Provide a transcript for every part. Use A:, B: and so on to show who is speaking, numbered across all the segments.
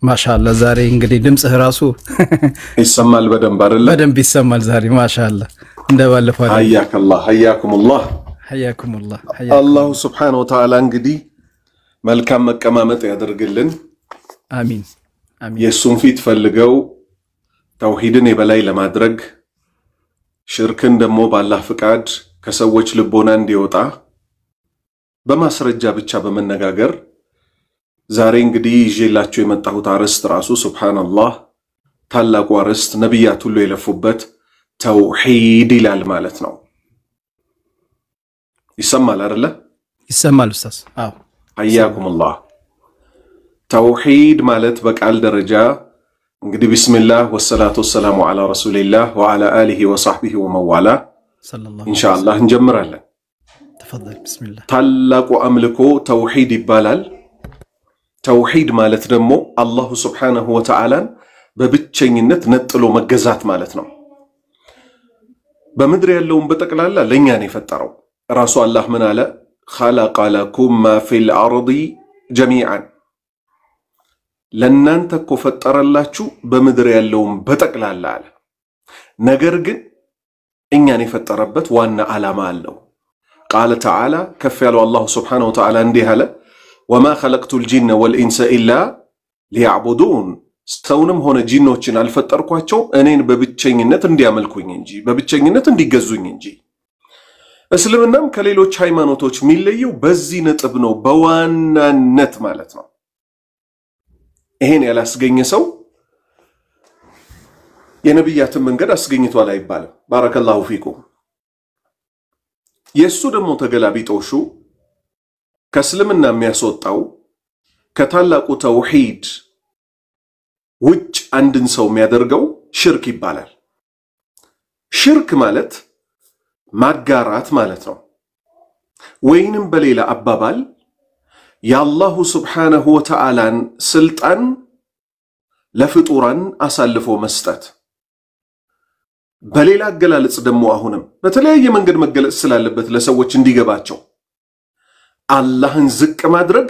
A: ማሻአላ ዛሬ እንግዲህ ድምጽህ ራሱ
B: ይሰማል በደንብ አይደለ?
A: በደንብ ይሰማል ዛሬ ማሻአላ እንደባለፈው
B: ሐያከላህ ሐያኩሙላህ
A: ሐያኩሙላህ
B: አላሁ ሱብሓነሁ ወተዓላ እንግዲህ መልካም መቀማመጥ ያደርግልን
A: አሚን አሚን
B: የሱን ፊት ፈልገው ተውሂድን የበላይ ለማድረግ ሽርክን ደግሞ ባላህ ፍቃድ ከሰዎች ልቦና እንዲወጣ በማስረጃ ብቻ በመነጋገር ዛሬ እንግዲህ ይዤላችሁ የመጣሁት አርዕስት ራሱ ሱብሃንአላህ ታላቁ አርዕስት ነብያት ሁሉ የለፉበት ተውሂድ ይላል ማለት ነው። ይሰማል አይደለ?
A: ይሰማል ኡስታዝ። አዎ
B: ሐያኩሙላህ ተውሂድ ማለት በቃል ደረጃ እንግዲህ ቢስሚላህ ወሰላቱ ወሰላሙ ዐላ ረሱሊላህ ወዐላ አሊሂ ወሰህቢሂ ወመዋላ ኢንሻአላህ እንጀምራለን።
A: ተፈضل ቢስሚላህ
B: ታላቁ አምልኮ ተውሂድ ይባላል። ተውሂድ ማለት ደግሞ አላሁ ሱብሓነሁ ወተዓላን በብቸኝነት ነጥሎ መገዛት ማለት ነው። በምድር ያለውን በጠቅላላ ለኛ ነው የፈጠረው። ራሱ አላህ ምን አለ? خلق لكم ما في الأرض جميعا ለናንተ እኮ ፈጠረላችሁ በምድር ያለውን በጠቅላላ አለ። ነገር ግን እኛን የፈጠረበት ዋና ዓላማ አለው። قال تعالى كف ያለው አላሁ ሱብሓነሁ ወተዓላ እንዲህ አለ وما خلقت الجن والإنس إلا ليعبدون ሰውንም ሆነ ጂኖችን አልፈጠርኳቸው እኔን በብቸኝነት እንዲያመልኩኝ እንጂ በብቸኝነት እንዲገዙኝ እንጂ። እስልምናም ከሌሎች ሃይማኖቶች የሚለየው በዚህ ነጥብ ነው በዋናነት ማለት ነው። ይሄን ያላስገኘ ሰው የነብያትን መንገድ አስገኝቷል አይባልም። ባረከላሁ ፊኩም። የሱ ደግሞ ተገላቢጦሹ ከእስልምና የሚያስወጣው ከታላቁ ተውሂድ ውጭ አንድን ሰው የሚያደርገው ሽርክ ይባላል። ሽርክ ማለት ማጋራት ማለት ነው። ወይንም በሌላ አባባል የአላሁ ሱብሓነሁ ወተዓላን ስልጣን ለፍጡራን አሳልፎ መስጠት። በሌላ አገላለጽ ደግሞ አሁንም በተለያየ መንገድ መገለጽ ስላለበት ለሰዎች እንዲገባቸው አላህን ዝቅ ማድረግ፣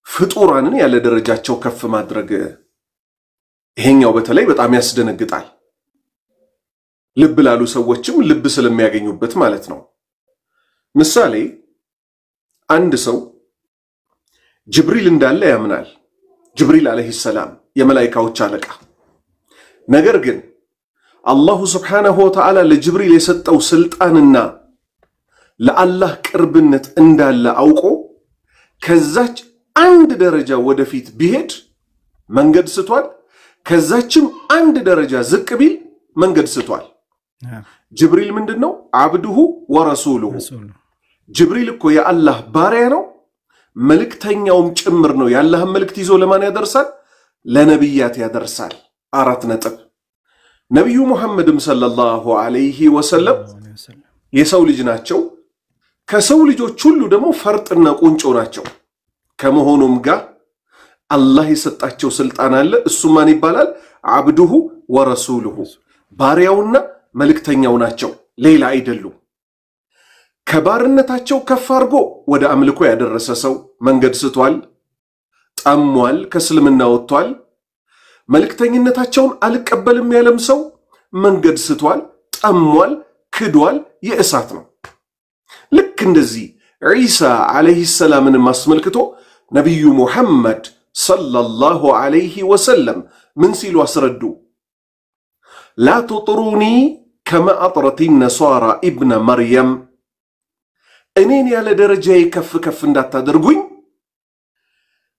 B: ፍጡራንን ያለ ደረጃቸው ከፍ ማድረግ። ይሄኛው በተለይ በጣም ያስደነግጣል። ልብ ላሉ ሰዎችም ልብ ስለሚያገኙበት ማለት ነው። ምሳሌ አንድ ሰው ጅብሪል እንዳለ ያምናል። ጅብሪል አለይሂ ሰላም የመላእክቶች አለቃ። ነገር ግን አላሁ ሱብሓነሁ ወተዓላ ለጅብሪል የሰጠው ስልጣንና ለአላህ ቅርብነት እንዳለ አውቆ ከዛች አንድ ደረጃ ወደፊት ቢሄድ መንገድ ስቷል። ከዛችም አንድ ደረጃ ዝቅ ቢል መንገድ ስቷል። ጅብሪል ምንድነው? አብዱሁ ወረሱሉሁ። ጅብሪል እኮ የአላህ ባሪያ ነው፣ መልእክተኛውም ጭምር ነው። የአላህን መልእክት ይዞ ለማን ያደርሳል? ለነብያት ያደርሳል። 4 ነጥብ። ነብዩ ሙሐመድም ሰለላሁ ዐለይሂ ወሰለም የሰው ልጅ ናቸው። ከሰው ልጆች ሁሉ ደግሞ ፈርጥና ቁንጮ ናቸው። ከመሆኑም ጋር አላህ የሰጣቸው ስልጣን አለ። እሱ ማን ይባላል? አብዱሁ ወረሱሉሁ። ባሪያውና መልእክተኛው ናቸው፣ ሌላ አይደሉም። ከባርነታቸው ከፍ አድርጎ ወደ አምልኮ ያደረሰ ሰው መንገድ ስቷል፣ ጠሟል፣ ከእስልምና ወጥቷል። መልእክተኝነታቸውን አልቀበልም ያለም ሰው መንገድ ስቷል፣ ጠሟል፣ ክዷል፣ የእሳት ነው። ልክ እንደዚህ ዒሳ አለይሂ ሰላምን አስመልክቶ ነብዩ ሙሐመድ ሰለላሁ ዐለይሂ ወሰለም ምን ሲሉ አስረዱ? ላ ትጥሩኒ ከማ አጥረት ነሷራ ኢብነ መርየም፣ እኔን ያለ ደረጃዬ ከፍ ከፍ እንዳታደርጉኝ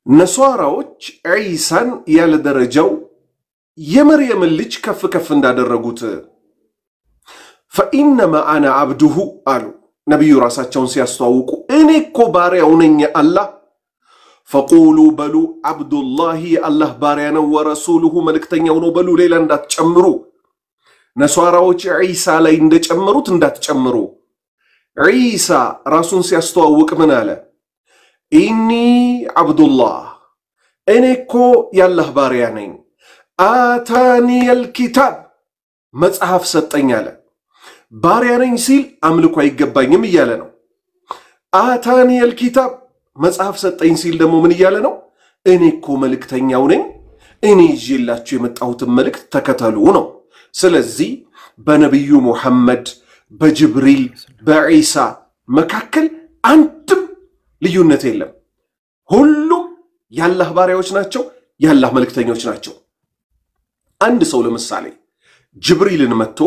B: ነሷራዎች ዒሳን ያለ ደረጃው የመርየምን ልጅ ከፍ ከፍ እንዳደረጉት። ፈኢነማ አና አብዱሁ አሉ ነቢዩ ራሳቸውን ሲያስተዋውቁ፣ እኔ እኮ ባሪያው ነኝ አላህ። ፈቁሉ በሉ አብዱላህ የአላህ ባሪያ ነው፣ ወረሱሉሁ መልእክተኛው ነው በሉ፣ ሌላ እንዳትጨምሩ። ነሷራዎች ዒሳ ላይ እንደጨመሩት እንዳትጨምሩ። ዒሳ ራሱን ሲያስተዋውቅ ምን አለ? ኢኒ አብዱላህ፣ እኔ እኮ የአላህ ባሪያ ነኝ። አታኒየል ኪታብ፣ መጽሐፍ ሰጠኝ አለ። ባሪያ ነኝ ሲል አምልኮ አይገባኝም እያለ ነው። አታኒየል ኪታብ፣ መጽሐፍ ሰጠኝ ሲል ደግሞ ምን እያለ ነው? እኔ እኮ መልእክተኛው ነኝ፣ እኔ ይዤላችሁ የመጣሁትን መልእክት ተከተሉ ነው። ስለዚህ በነቢዩ ሙሐመድ በጅብሪል በዒሳ መካከል አንድም ልዩነት የለም። ሁሉም ያላህ ባሪያዎች ናቸው፣ ያላህ መልእክተኞች ናቸው። አንድ ሰው ለምሳሌ ጅብሪልን መጥቶ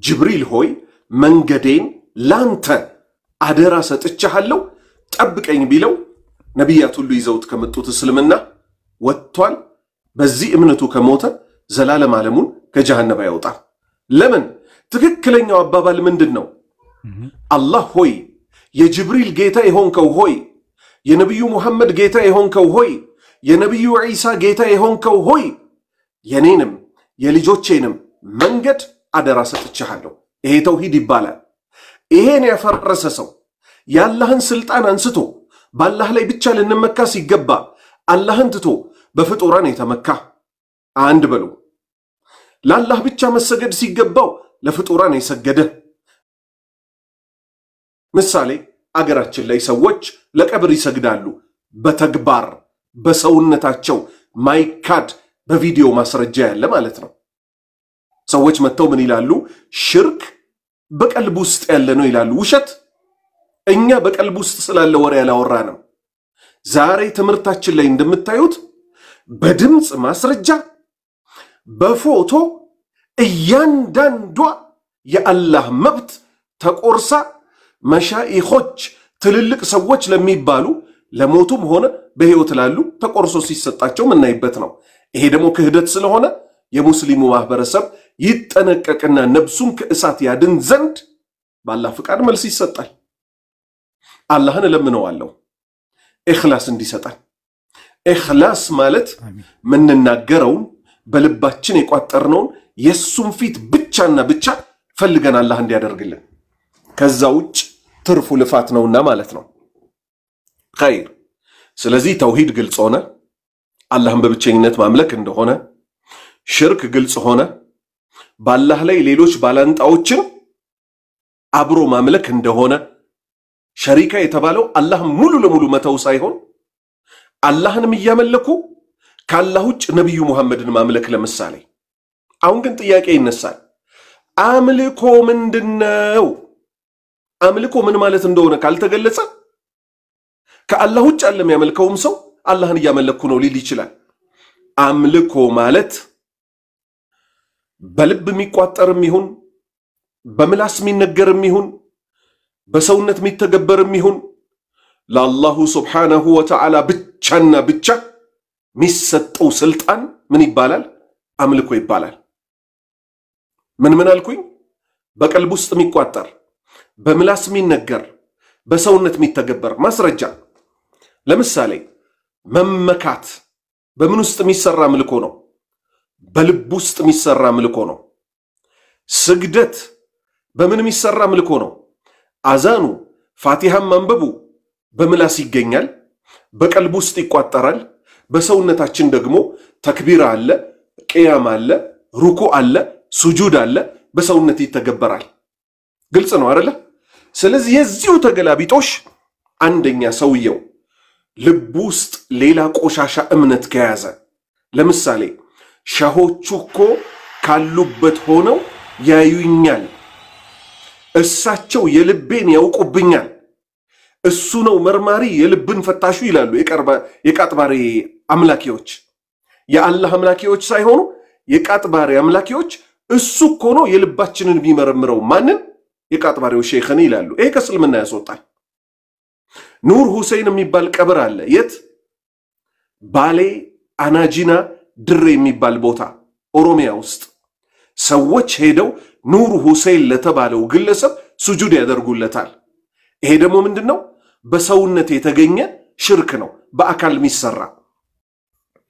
B: ጅብሪል ሆይ መንገዴን ላንተ አደራ ሰጥቻለሁ ጠብቀኝ ቢለው ነቢያት ሁሉ ይዘውት ከመጡት እስልምና ወጥቷል። በዚህ እምነቱ ከሞተ ዘላለም ዓለሙን ከጀሃነም ያወጣል። ለምን? ትክክለኛው አባባል ምንድነው? አላህ ሆይ የጅብሪል ጌታ የሆንከው ሆይ የነቢዩ ሙሐመድ ጌታ የሆንከው ሆይ የነቢዩ ዒሳ ጌታ የሆንከው ሆይ የኔንም የልጆቼንም መንገድ አደራ ሰጥቻለሁ። ይሄ ተውሂድ ይባላል። ይሄን ያፈረሰ ሰው የአላህን ስልጣን አንስቶ በአላህ ላይ ብቻ ልንመካ ሲገባ አላህን ትቶ በፍጡራን የተመካ አንድ በሉ። ለአላህ ብቻ መሰገድ ሲገባው ለፍጡራን የሰገደ። ምሳሌ አገራችን ላይ ሰዎች ለቀብር ይሰግዳሉ። በተግባር በሰውነታቸው ማይካድ በቪዲዮ ማስረጃ ያለ ማለት ነው። ሰዎች መጥተው ምን ይላሉ? ሽርክ በቀልብ ውስጥ ያለ ነው ይላሉ። ውሸት። እኛ በቀልብ ውስጥ ስላለ ወሬ ያላወራንም። ዛሬ ትምህርታችን ላይ እንደምታዩት በድምፅ ማስረጃ በፎቶ እያንዳንዷ የአላህ መብት ተቆርሳ መሻኢኾች ትልልቅ ሰዎች ለሚባሉ ለሞቱም ሆነ በሕይወት ላሉ ተቆርሶ ሲሰጣቸው ምናይበት ነው። ይሄ ደግሞ ክህደት ስለሆነ የሙስሊሙ ማህበረሰብ ይጠነቀቅና ነብሱን ከእሳት ያድን ዘንድ በአላህ ፍቃድ መልስ ይሰጣል። አላህን እለምነዋለሁ ኢኽላስ እንዲሰጣል። ኢኽላስ ማለት ምንናገረውን በልባችን የቋጠርነውን የሱን ፊት ብቻና ብቻ ፈልገን አላህ እንዲያደርግልን፣ ከዛ ውጭ ትርፉ ልፋት ነውና ማለት ነው። ኸይር። ስለዚህ ተውሂድ ግልጽ ሆነ፣ አላህን በብቸኝነት ማምለክ እንደሆነ። ሽርክ ግልጽ ሆነ፣ በአላህ ላይ ሌሎች ባላንጣዎችን አብሮ ማምለክ እንደሆነ። ሸሪካ የተባለው አላህ ሙሉ ለሙሉ መተው ሳይሆን አላህንም እያመለኩ ከአላህ ውጭ ነቢዩ ሙሐመድን ማምለክ ለምሳሌ። አሁን ግን ጥያቄ ይነሳል። አምልኮ ምንድነው? አምልኮ ምን ማለት እንደሆነ ካልተገለጸ ከአላህ ውጭ አለ የሚያመልከውም ሰው አላህን እያመለኩ ነው ሊል ይችላል። አምልኮ ማለት በልብ የሚቋጠርም ይሁን በምላስ የሚነገርም ይሁን በሰውነት የሚተገበርም ይሁን ለአላሁ ሱብሓነሁ ወተዓላ ብቻና ብቻ የሚሰጠው ስልጣን ምን ይባላል? አምልኮ ይባላል። ምን አልኩኝ? በቀልብ ውስጥ የሚቋጠር በምላስ የሚነገር በሰውነት የሚተገበር ማስረጃ። ለምሳሌ መመካት በምን ውስጥ የሚሰራ አምልኮ ነው? በልብ ውስጥ የሚሰራ አምልኮ ነው። ስግደት በምን የሚሰራ አምልኮ ነው? አዛኑ ፋቲሃም ማንበቡ በምላስ ይገኛል፣ በቀልብ ውስጥ ይቋጠራል። በሰውነታችን ደግሞ ተክቢር አለ፣ ቅያም አለ፣ ሩኩ አለ፣ ሱጁድ አለ፣ በሰውነት ይተገበራል። ግልጽ ነው አይደለ? ስለዚህ የዚሁ ተገላቢጦሽ አንደኛ ሰውየው ልብ ውስጥ ሌላ ቆሻሻ እምነት ከያዘ፣ ለምሳሌ ሸሆቹ እኮ ካሉበት ሆነው ያዩኛል፣ እሳቸው የልቤን ያውቁብኛል፣ እሱ ነው መርማሪ የልብን ፈታሹ ይላሉ የቃጥባሬ አምላኪዎች። የአላህ አምላኪዎች ሳይሆኑ የቃጥባሬ አምላኪዎች እሱ እኮ ነው የልባችንን ቢመረምረው። ማንን? የቃጥባሬው ሼኽን ይላሉ። ይሄ ከእስልምና ያስወጣል። ኑር ሁሴን የሚባል ቀብር አለ። የት? ባሌ አናጂና ድሬ የሚባል ቦታ ኦሮሚያ ውስጥ ሰዎች ሄደው ኑር ሁሴን ለተባለው ግለሰብ ሱጁድ ያደርጉለታል። ይሄ ደግሞ ምንድነው? በሰውነት የተገኘ ሽርክ ነው፣ በአካል የሚሰራ።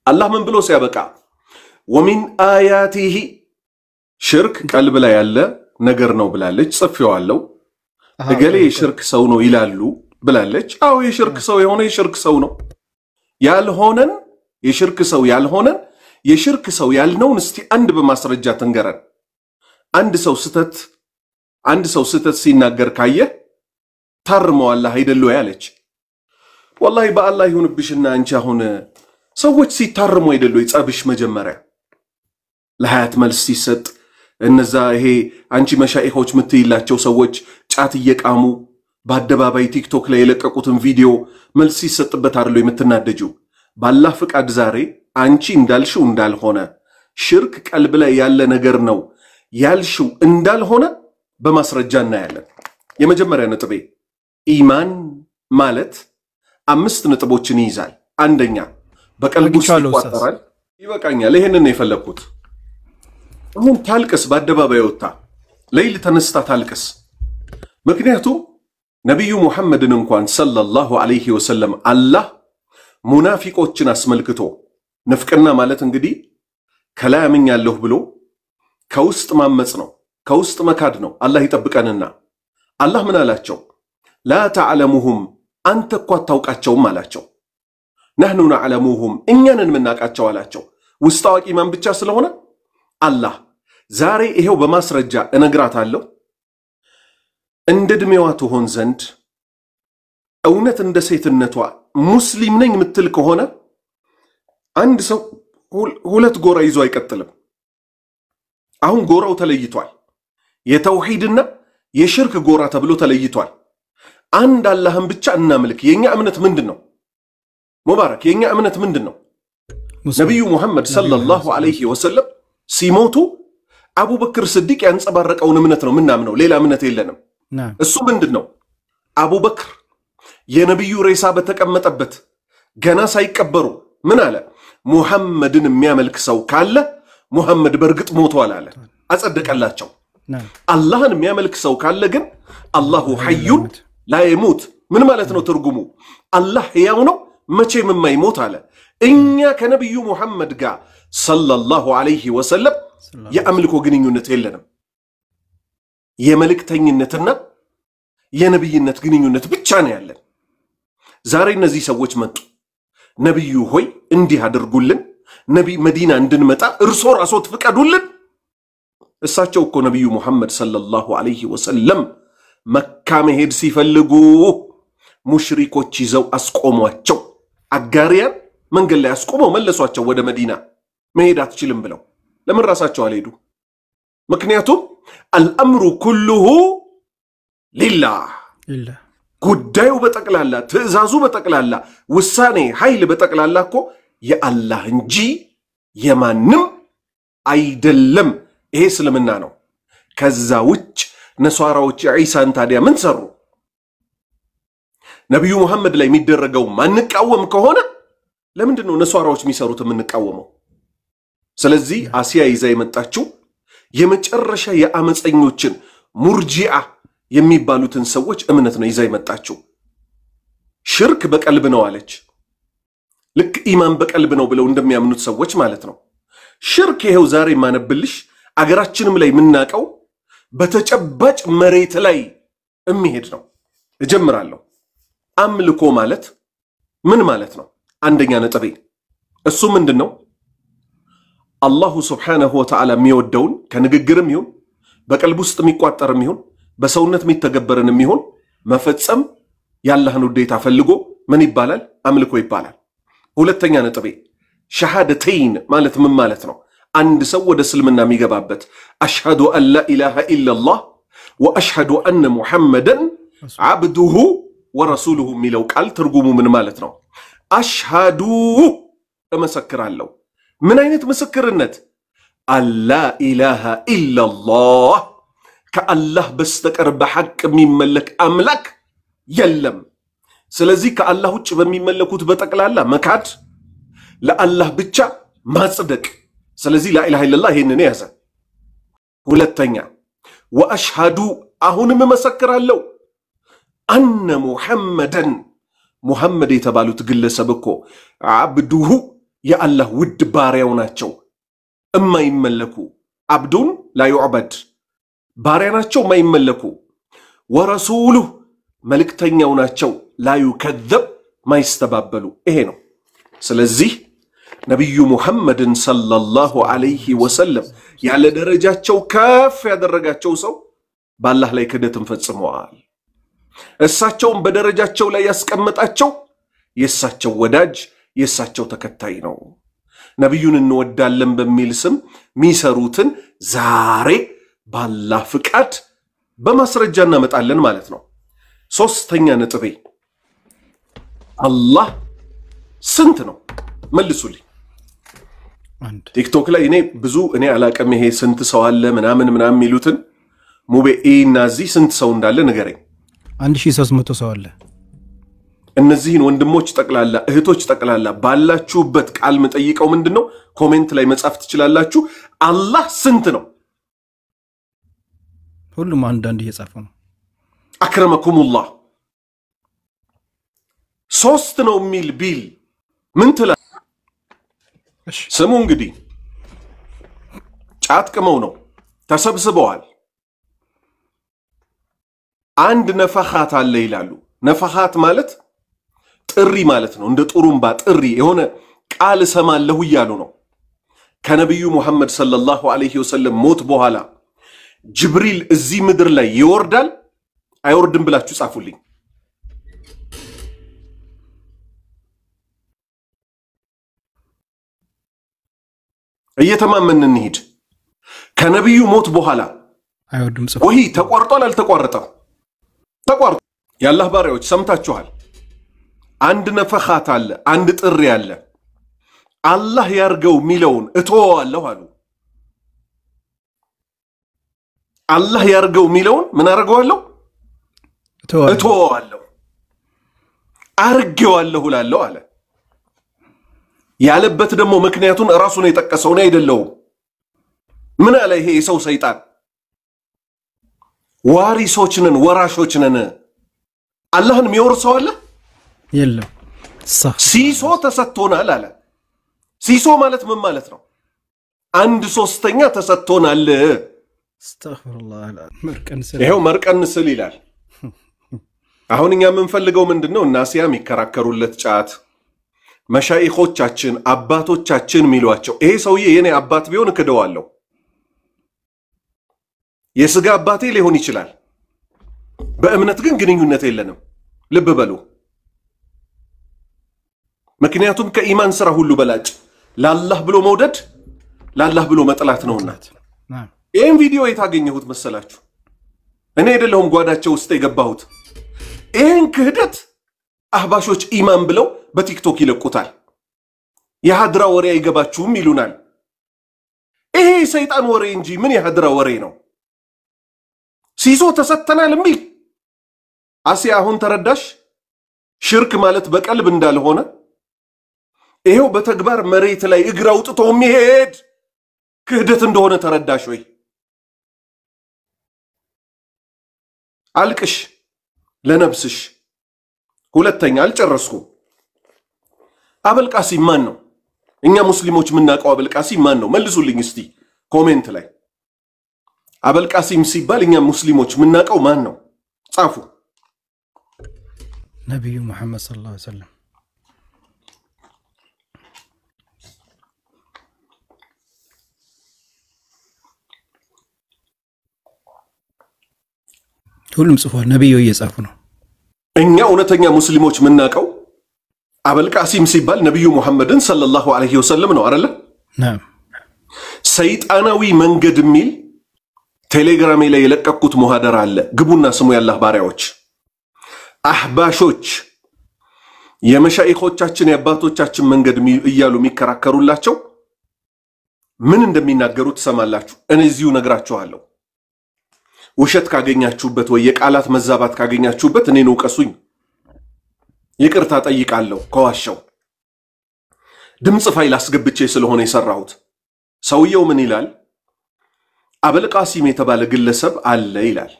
B: አላህ ምን ብሎ ሲያበቃ ወሚን አያቲሂ ሽርክ ቀልብ ላይ ያለ ነገር ነው ብላለች። ጽፌዋለሁ። እገሌ የሽርክ ሰው ነው ይላሉ ብላለች። አዎ የሽርክ ሰው የሆነ የሽርክ ሰው ነው። ያልሆነን የሽርክ ሰው ያልሆነን የሽርክ ሰው ያልነውን እስቲ አንድ በማስረጃ ተንገረን። አንድ ሰው ስተት ሲናገር ካየ ታርመዋለህ አይደሉ ያለች። ወላሂ በአላህ ይሁንብሽና አንቺ አሁን ሰዎች ሲታረሙ አይደሉ ይጻብሽ መጀመሪያ ለሐያት መልስ ሲሰጥ እነዛ ይሄ አንቺ መሻኢኾች ምትይላቸው ሰዎች ጫት እየቃሙ በአደባባይ ቲክቶክ ላይ የለቀቁትን ቪዲዮ መልስ ሲሰጥበት አይደሉ የምትናደጂው ባላህ ፍቃድ ዛሬ አንቺ እንዳልሽው እንዳልሆነ ሽርክ ቀልብ ላይ ያለ ነገር ነው ያልሽው እንዳልሆነ በማስረጃ እናያለን የመጀመሪያ ነጥቤ ኢማን ማለት 5 ነጥቦችን ይይዛል አንደኛ በቀልብ ውስጥ ይቋጠራል ይበቃኛል ይሄንን ነው የፈለኩት አሁን ታልቅስ በአደባባይ ወጣ ለይል ተነስታ ታልቅስ ምክንያቱም ነብዩ ሙሐመድን እንኳን ሰለላሁ ዐለይሂ ወሰለም አላህ ሙናፊቆችን አስመልክቶ ንፍቅና ማለት እንግዲህ ከላያምን ያለው ብሎ ከውስጥ ማመጽ ነው ከውስጥ መካድ ነው አላህ ይጠብቀንና አላህ ምን አላቸው ላ ተዕለሙሁም አንተ እኮ አታውቃቸውም አላቸው نحن نعلمهم እኛንን ምናቃቸው አላቸው ውስጥ አዋቂ ማን ብቻ ስለሆነ አላህ ዛሬ ይሄው በማስረጃ እነግራታለሁ እንደድሜዋ ትሆን ዘንድ እውነት እንደ ሴትነቷ ሙስሊም ነኝ ምትል ከሆነ አንድ ሰው ሁለት ጎራ ይዞ አይቀጥልም አሁን ጎራው ተለይቷል የተውሂድና የሽርክ ጎራ ተብሎ ተለይቷል አንድ አላህን ብቻ እናምልክ የኛ እምነት ምንድነው ሙባረክ የኛ እምነት ምንድነው ነብዩ ሙሐመድ ሰለላሁ ዐለይሂ ወሰለም ሲሞቱ አቡበክር ስዲቅ ያንጸባረቀው እምነት ነው ምናምነው ሌላ እምነት የለንም እሱ ምንድነው አቡበክር የነብዩ ሬሳ በተቀመጠበት ገና ሳይቀበሩ ምን አለ ሙሐመድን የሚያመልክ ሰው ካለ ሙሐመድ በርግጥ ሞቷል አለ አጸደቀላቸው አላህን የሚያመልክ ሰው ካለ ግን አላሁ ሐዩን ላ የሙት ምን ማለት ነው ትርጉሙ አላህ ሕያው ነው መቼም የማይሞት አለ እኛ ከነብዩ ሙሐመድ ጋር ሰለላሁ ዐለይሂ ወሰለም የአምልኮ ግንኙነት የለንም የመልእክተኝነትና የነብይነት ግንኙነት ብቻ ነው ያለን ዛሬ እነዚህ ሰዎች መጡ ነብዩ ሆይ እንዲህ አድርጉልን ነብይ መዲና እንድንመጣ እርሶ ራስዎት ፍቀዱልን እሳቸው እኮ ነብዩ ሙሐመድ ሰለላሁ ዐለይሂ ወሰለም መካ መሄድ ሲፈልጉ ሙሽሪኮች ይዘው አስቆሟቸው አጋሪያን መንገድ ላይ አስቆመው መለሷቸው ወደ መዲና መሄድ አትችልም ብለው ለምን ራሳቸው አልሄዱ ምክንያቱም الامر كله لله ጉዳዩ በጠቅላላ ትዕዛዙ በጠቅላላ ውሳኔ ኃይል በጠቅላላ እኮ የአላህ እንጂ የማንም አይደለም ይሄ እስልምና ነው ከዛ ውጭ ነሷራዎች ኢሳን ታዲያ ምን ሰሩ ነብዩ መሐመድ ላይ የሚደረገው ማንቃወም ከሆነ ለምንድነው ነሷራዎች የሚሰሩት የምንቃወመው ስለዚህ አሲያ ይዛ የመጣችው የመጨረሻ የአመፀኞችን ሙርጂዓ የሚባሉትን ሰዎች እምነት ነው ይዛ የመጣችው ሽርክ በቀልብ ነው አለች ልክ ኢማን በቀልብ ነው ብለው እንደሚያምኑት ሰዎች ማለት ነው ሽርክ ይሄው ዛሬ ማነብልሽ አገራችንም ላይ ምናቀው በተጨባጭ መሬት ላይ የሚሄድ ነው እጀምራለሁ አምልኮ ማለት ምን ማለት ነው አንደኛ ነጥቤ እሱ ምንድነው አላሁ ሱብሓነሁ ወተዓላ የሚወደውን ከንግግርም ይሁን በቀልብ ውስጥ የሚቋጠርም ይሁን በሰውነት የሚተገበረንም ይሁን መፈጸም ያላህን ውዴታ ፈልጎ ምን ይባላል አምልኮ ይባላል ሁለተኛ ነጥቤ ሸሃደተይን ማለት ምን ማለት ነው አንድ ሰው ወደ እስልምና የሚገባበት አሽሃዱ አን ላ ኢላሃ ኢላላህ ወአሽሃዱ አነ ሙሐመደን አብዱሁ ወረሱሉሁ የሚለው ቃል ትርጉሙ ምን ማለት ነው አሽሃዱ እመሰክራለሁ ምን አይነት ምስክርነት አላ ኢላሃ ኢላላህ ከአላህ በስተቀር በሐቅ የሚመለክ አምላክ የለም ስለዚህ ከአላህ ውጭ በሚመለኩት በጠቅላላ መካድ ለአላህ ብቻ ማጽደቅ ስለዚህ ላ ኢላሃ ኢላላህ ይሄንን ያዘ ሁለተኛ ወአሽሃዱ አሁንም እመሰክራለሁ አነ ሙሐመደን ሙሐመድ የተባሉት ግለሰብ እኮ አብዱሁ የአላህ ውድ ባሪያው ናቸው እማይመለኩ አብዱን ላ ይዑበድ ባሪያ ናቸው ማይመለኩ ወረሱሉሁ መልእክተኛው ናቸው ላ ይከዘብ ማይስተባበሉ ይሄ ነው ስለዚህ ነብዩ ሙሐመድን ሰለላሁ ዐለይሂ ወሰለም ያለ ደረጃቸው ከፍ ያደረጋቸው ሰው በአላህ ላይ ክደትን ፈጽመዋል እሳቸውን በደረጃቸው ላይ ያስቀመጣቸው የእሳቸው ወዳጅ የሳቸው ተከታይ ነው ነብዩን እንወዳለን በሚል ስም ሚሰሩትን ዛሬ ባላህ ፍቃድ በማስረጃ እናመጣለን ማለት ነው ሶስተኛ ነጥቤ አላህ ስንት ነው መልሱልኝ
A: አንድ
B: ቲክቶክ ላይ እኔ አላቀም ይሄ ስንት ሰው አለ ምናምን ሚሉትን ሙቤኢና ዚ ስንት ሰው እንዳለ ንገረኝ
A: 1300 ሰው አለ
B: እነዚህን ወንድሞች ጠቅላላ እህቶች ጠቅላላ ባላችሁበት ቃል መጠይቀው ምንድነው ኮሜንት ላይ መጻፍ ትችላላችሁ አላህ ስንት ነው
A: ሁሉም አንዳንድ እየጻፉ ነው
B: አክረመኩሙላህ ሶስት ነው ሚል ቢል ምን ትላ ስሙ እንግዲህ ጫት ቅመው ነው ተሰብስበዋል አንድ ነፈኻት አለ ይላሉ ነፈኻት ማለት ጥሪ ማለት ነው እንደ ጡሩምባ ጥሪ የሆነ ቃል ሰማለሁ ይያሉ ነው ከነብዩ መሐመድ ሰለላሁ ዐለይሂ ወሰለም ሞት በኋላ ጅብሪል እዚህ ምድር ላይ ይወርዳል አይወርድም ብላችሁ ጻፉልኝ እየተማመን እንሂድ ከነብዩ ሞት በኋላ
A: አይወርድም ጽፉ
B: ወይ ተቋርጧል አልተቋረጠም ተቋርጧል ያላህ ባሪያዎች ሰምታችኋል አንድ ነፈኻት አለ አንድ ጥሪ አለ አላህ ያርገው ሚለውን እተወዋለሁ አሉ አላህ ያርገው ሚለውን ምን አርገዋለሁ እተወዋለሁ አርገዋለሁ ላለው አለ ያለበት ደግሞ ምክንያቱን ራሱ ነው የጠቀሰው ነው አይደለም ምን አለ ይሄ የሰው ሰይጣን ዋሪሶችነን ወራሾችነን አላህን የሚወርሰው አለ
A: የለም
B: ሲሶ ተሰጥቶናል አለ ሲሶ ማለት ምን ማለት ነው አንድ ሶስተኛ ተሰጥቶናል
A: አስተግፊሩላህ መርቀንስል
B: ይሄው መርቀንስል ይላል አሁን እኛ የምንፈልገው ምንድነው እናሲያም ይከራከሩለት ጫት መሻይኾቻችን አባቶቻችን ሚሏቸው ይሄ ሰውዬ የኔ አባት ቢሆን ከደዋለው የስጋ አባቴ ሊሆን ይችላል በእምነት ግን ግንኙነት የለንም ልብ በሉ ምክንያቱም ከኢማን ስራ ሁሉ በላጭ ለአላህ ብሎ መውደድ ለአላህ ብሎ መጥላት ነውና ይሄን ቪዲዮ የታገኘሁት መሰላችሁ እኔ አይደለሁም ጓዳቸው ውስጥ የገባሁት ይሄን ክህደት አህባሾች ኢማን ብለው በቲክቶክ ይለቁታል የሐድራ ወሬ አይገባችሁም ይሉናል ይሄ ሰይጣን ወሬ እንጂ ምን የሐድራ ወሬ ነው ሲሶ ተሰተናል ሚል አሲያ አሁን ተረዳሽ ሽርክ ማለት በቀልብ እንዳልሆነ ይሄው በተግባር መሬት ላይ እግር አውጥቶ የሚሄድ ክህደት እንደሆነ ተረዳሽ ወይ አልቅሽ ለነፍስሽ ሁለተኛ አልጨረስኩም አበልቃሲም ማን ነው እኛ ሙስሊሞች ምናቀው አበልቃሲም ማን ነው መልሱልኝ እስቲ ኮሜንት ላይ አበልቃሲም ሲባል እኛ ሙስሊሞች ምናቀው ማን ነው ጻፉ
A: ነብዩ መሐመድ ሰለላሁ ዐለይሂ ወሰለም ሁሉም ጽፏል ነብዩ እየጻፉ ነው
B: እኛ እውነተኛ ሙስሊሞች ምናቀው አበልቃሲም ሲባል ነብዩ መሐመድን ሰለላሁ ዐለይሂ ወሰለም ነው አይደል
A: ነዓም
B: ሰይጣናዊ መንገድ ሚል ቴሌግራም ላይ የለቀቁት ሙሐደራ አለ ግቡና ስሙ ያላህ ባሪያዎች አህባሾች የመሻይኾቻችን የአባቶቻችን መንገድ እያሉ የሚከራከሩላቸው ምን እንደሚናገሩ ተሰማላችሁ እኔ እዚሁ ነግራችኋለሁ ውሸት ካገኛችሁበት ወይ የቃላት መዛባት ካገኛችሁበት እኔን ውቀሱኝ ይቅርታ ጠይቃለሁ ከዋሻው ድምጽ ፋይል አስገብቼ ስለሆነ የሰራሁት ሰውየው ምን ይላል አበልቃሲም የተባለ ግለሰብ አለ ይላል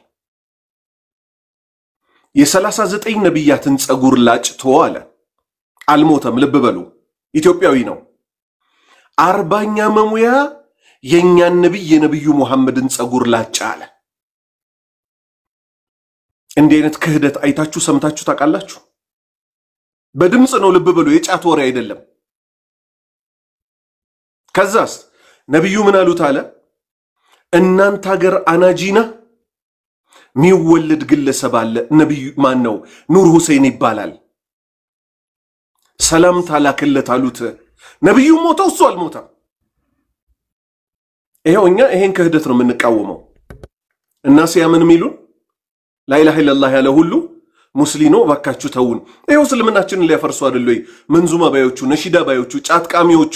B: የ39 ነብያትን ጸጉር ላጭቶ አለ አልሞተም ልብ በሉ ኢትዮጵያዊ ነው 40ኛ መሙያ የኛን ነብይ የነብዩ መሐመድን ጸጉር ላጭ አለ እንዴ አይነት ክህደት አይታችሁ ሰምታችሁ ታቃላችሁ በድምጽ ነው ልብ በሉ የጫት ወሬ አይደለም ከዛስ ነብዩ ምን አሉት አለ እናንተ ሀገር አናጂና ሚወለድ ግለሰብ አለ ነብዩ ማን ነው ኑር ሁሴን ይባላል ሰላም ታላክለት አሉት ነብዩ ሞተው እሱ አልሞተም ይሄውኛ ይሄን ክህደት ነው የምንቃወመው እና ሲያምን ሚሉን ላኢላሃ ኢላላህ ያለ ሁሉ ሙስሊም ነው ባካችሁ ተውን ይሄው እስልምናችንን ሊያፈርሱ አይደል ወይ መንዙማ ባዮቹ ነሺዳ ባዮቹ ጫትቃሚዎቹ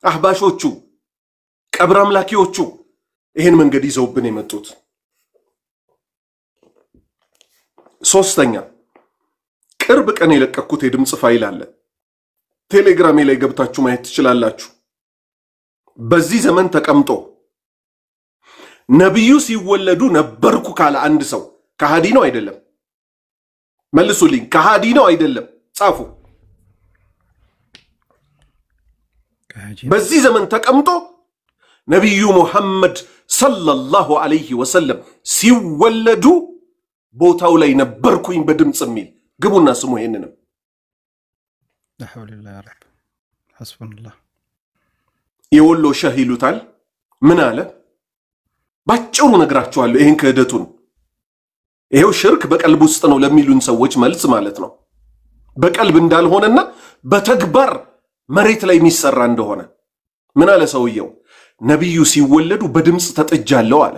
B: አህባሾቹ ቀብር አምላኪዎቹ ይሄን መንገድ ይዘውብን የመጡት ሶስተኛ ቅርብ ቀን የለቀኩት የድምጽ ፋይል አለ ቴሌግራም ላይ ገብታችሁ ማየት ትችላላችሁ በዚህ ዘመን ተቀምጦ ነብዩ ሲወለዱ ነበርኩ ካለ አንድ ሰው ከሃዲ ነው አይደለም መልሱልኝ ከሃዲ ነው አይደለም ጻፉ በዚህ ዘመን ተቀምጦ ነብዩ ሙሐመድ ሰለላሁ ዐለይሂ ወሰለም ሲወለዱ ቦታው ላይ ነበርኩኝ በድምጽ ሚል ግቡና ስሙ ይሄንንም
A: لا حول الله يا رب حسبنا الله
B: የወሎ ሸህ ይሉታል ምን አለ ባጭሩ ነግራችኋለሁ ይሄን ክህደቱን ይሄው ሽርክ በቀልብ ውስጥ ነው ለሚሉን ሰዎች መልስ ማለት ነው በቀልብ እንዳልሆነና በተግባር መሬት ላይ የሚሰራ እንደሆነ ምን አለ ሰውየው ነብዩ ሲወለዱ በድምጽ ተጠጃለው አለ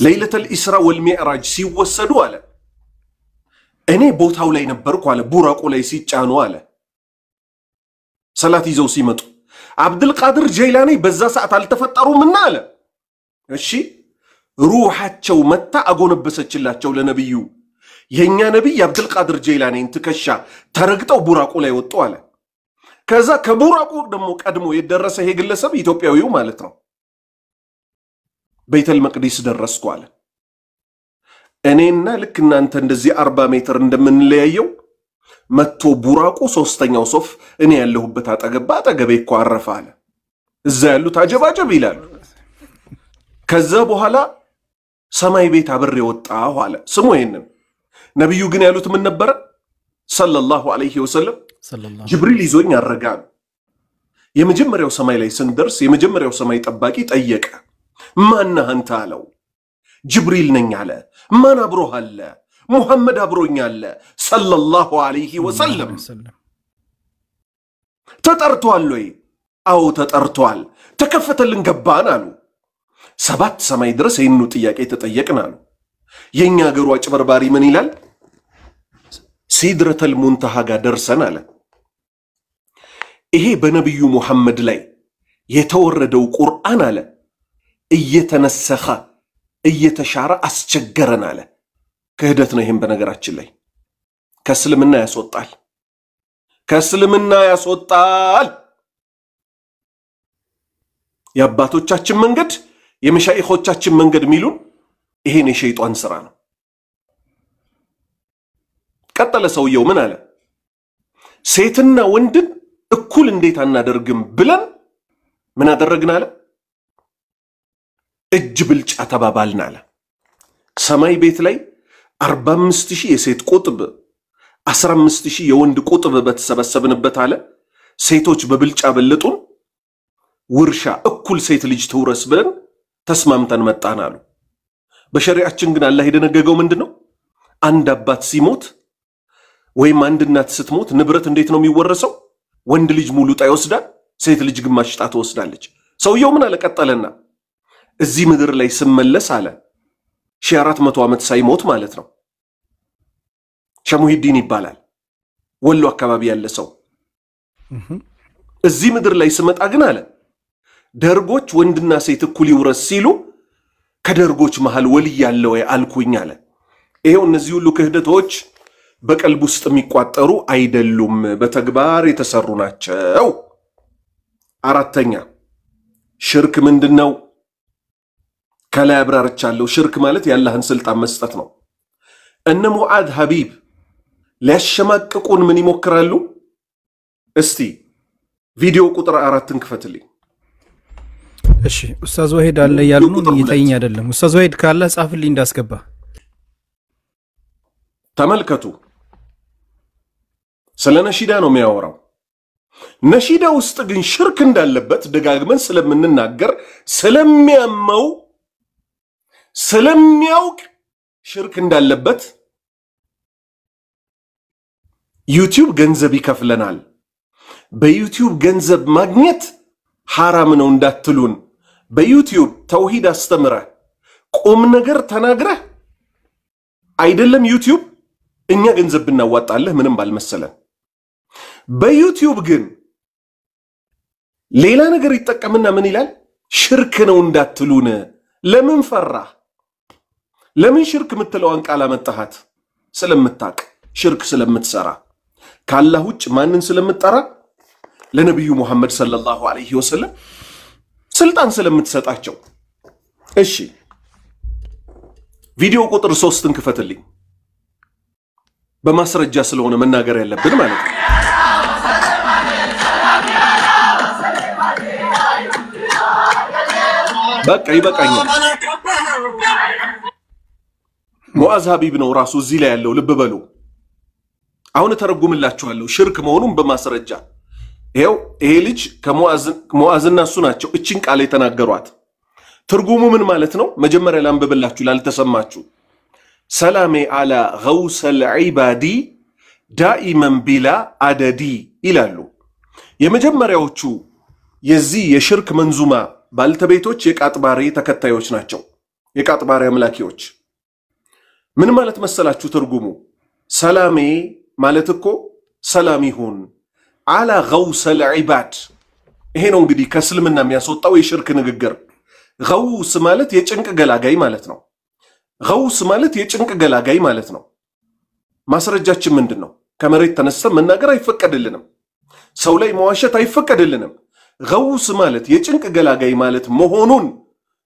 B: ለይለተል ኢስራ ወልሚዕራጅ ሲወሰዱ አለ እኔ ቦታው ላይ ነበርኩ አለ ቡራቁ ላይ ሲጫኑ አለ ሰላት ይዘው ሲመጡ አብዱል ቃድር ጀይላኒ በዛ ሰዓት አልተፈጠሩምና አለ እሺ ሩሃቸው መታ አጎነበሰችላቸው ለነብዩ የኛ ነብይ አብዱል ቃድር ጀይላኒን ትከሻ ተረግጠው ቡራቁ ላይ ወጡ አለ ከዛ ከቡራቁ ደግሞ ቀድሞ የደረሰ ይሄ ግለሰብ ኢትዮጵያዊው ማለት ነው ቤተል መቅዲስ ደረስኩ አለ እኔና ልክ እናንተ እንደዚህ 40 ሜትር እንደምንለያየው መጥቶ ቡራቁ ሶስተኛው ሶፍ እኔ ያለሁበት አጠገቤ እኮ አረፈ አለ እዛ ያሉት አጀባጀብ ይላሉ ከዛ በኋላ ሰማይ ቤት አብሬ ወጣሁ አለ ስሙ ይሄንን ነብዩ ግን ያሉት ምን ነበር ሰለላሁ ዐለይሂ ወሰለም ጅብሪል ይዞኝ አረጋ የመጀመሪያው ሰማይ ላይ ስንደርስ የመጀመሪያው ሰማይ ጠባቂ ጠየቀ ማን አንተ አለው ጅብሪል ነኝ አለ ማን አብሮህ አለ ሙሐመድ አብሮኝ አለ ሰለላሁ ዐለይሂ ወሰለም ተጠርቷል ወይ አው ተጠርቷል ተከፈተልን ገባን አሉ ሰባት ሰማይ ድረስ ይህንኑ ጥያቄ ተጠየቅን አሉ የኛ ሀገሩ አጭበርባሪ ምን ይላል ሲድረተል ሙንተሃ ጋር ደርሰን አለ ይሄ በነብዩ ሙሐመድ ላይ የተወረደው ቁርአን አለ እየተነሰኸ እየተሻረ አስቸገረን አለ ክህደት ነው ይሄን በነገራችን ላይ ከእስልምና ያስወጣል የአባቶቻችን መንገድ የመሻይኾቻችን መንገድ ሚሉን ይሄን የሸይጣን ስራ ነው ቀጠለ ሰውየው ምን አለ ሴትና ወንድን እኩል እንዴት አናደርግም ብለን ምን አደረግን አለ እጅ ብልጫ ተባባልን አለ ሰማይ ቤት ላይ 45000 የሴት ቁጥብ 15000 የወንድ ቁጥብ በተሰበሰብንበት አለ ሴቶች በብልጫ በለጡን ውርሻ እኩል ሴት ልጅ ተውረስ ብለን ተስማምተን መጣን አሉ በሸሪዓችን ግን አላህ የደነገገው ምንድነው አንድ አባት ሲሞት ወይም አንድ እናት ስትሞት ንብረት እንዴት ነው የሚወረሰው ወንድ ልጅ ሙሉ ጣይ ወስዳል ሴት ልጅ ግማሽ ጣት ወስዳለች ሰውየው ምን አለ ቀጠለና እዚህ ምድር ላይ ስመለስ አለ 1400 ዓመት ሳይሞት ማለት ነው ሸሙሂዲን ይባላል ወሎ አካባቢ ያለ ሰው እዚህ ምድር ላይ ስመጣ ግን አለ ደርጎች ወንድና ሴት እኩል ይውረስ ሲሉ ከደርጎች መሃል ወልይ ያለው አልኩኝ አለ ይሄው እነዚህ ሁሉ ክህደቶች በቀልብ ውስጥ የሚቋጠሩ አይደሉም በተግባር የተሰሩ ናቸው አራተኛ ሽርክ ምንድነው ከላይ አብራርቻለሁ ሽርክ ማለት ያላህን ስልጣን መስጠት ነው እነ ሙዓዝ ሐቢብ ሊያሸማቅቁን ምን ይሞክራሉ እስቲ ቪዲዮ ቁጥር 4 እንክፈትልኝ
A: እሺ ኡስታዝ ወሂድ አለ ያሉን እየታየኝ አይደለም ኡስታዝ ወሂድ ካለ ጻፍልኝ እንዳስገባ ተመልከቱ ስለ ነሺዳ ነው የሚያወራው ነሺዳ ውስጥ ግን ሽርክ እንዳለበት ደጋግመን ስለምንናገር ስለሚያውቅ ሽርክ እንዳለበት ዩቲዩብ ገንዘብ ይከፍለናል በዩቲዩብ ገንዘብ ማግኘት حرام ነው እንዳትሉን በዩቲዩብ ተውሂድ አስተምረህ ቁም ነገር ተናግረህ አይደለም ዩቲዩብ እኛ ገንዘብ ብናዋጣለህ ምንም ባልመሰለን በዩቲዩብ ግን ሌላ ነገር ይጠቀምና ምን ይላል ሽርክ ነው እንዳትሉን ለምን ፈራ ለምን ሽርክ ምትለዋን ቃል አመጣሃት ስለምታቅ ሽርክ ስለምትሰራ ካላህ ውጭ ማንን ስለምትጠራ ለነብዩ መሐመድ ሰለላሁ ዐለይሂ ወሰለም ስልጣን ስለምትሰጣቸው እሺ ቪዲዮ ቁጥር 3ን ክፈትልኝ በማስረጃ ስለሆነ መናገር ያለብን ማለት ነው በቃ ይበቃኛል ሙአዝ ሀቢብ ነው ራሱ እዚህ ላይ ያለው ልብ በሉ አሁን ተረጉምላችኋለሁ ሽርክ መሆኑን በማስረጃ ይሄው ይሄ ልጅ ከሙአዝና እሱ ናቸው እቺን ቃል የተናገሯት ትርጉሙ ምን ማለት ነው መጀመሪያ ላንብብላችሁ ላልተሰማችሁ ሰላሜ አላ ገውሰል ዒባዲ ዳኢመን ቢላ አደዲ ይላሉ የመጀመሪያዎቹ የዚህ የሽርክ መንዙማ ባልተቤቶች የቃጥባሪ ተከታዮች ናቸው የቃጥባሪ አምላኪዎች ምን ማለት መሰላችሁ ትርጉሙ ሰላሜ ማለት እኮ ሰላም ይሁን አላ ገውሰል ዒባድ ይሄ ነው እንግዲህ ከእስልምና የሚያስወጣው የሽርክ ንግግር ገውስ ማለት የጭንቅ ገላጋይ ማለት ነው ገውስ ማለት የጭንቅ ገላጋይ ማለት ነው ማስረጃችን ምንድነው ከመሬት ተነስተን መናገር አይፈቀድልንም ሰው ላይ መዋሸት አይፈቀድልንም ገውስ ማለት የጭንቅ ገላጋይ ማለት መሆኑን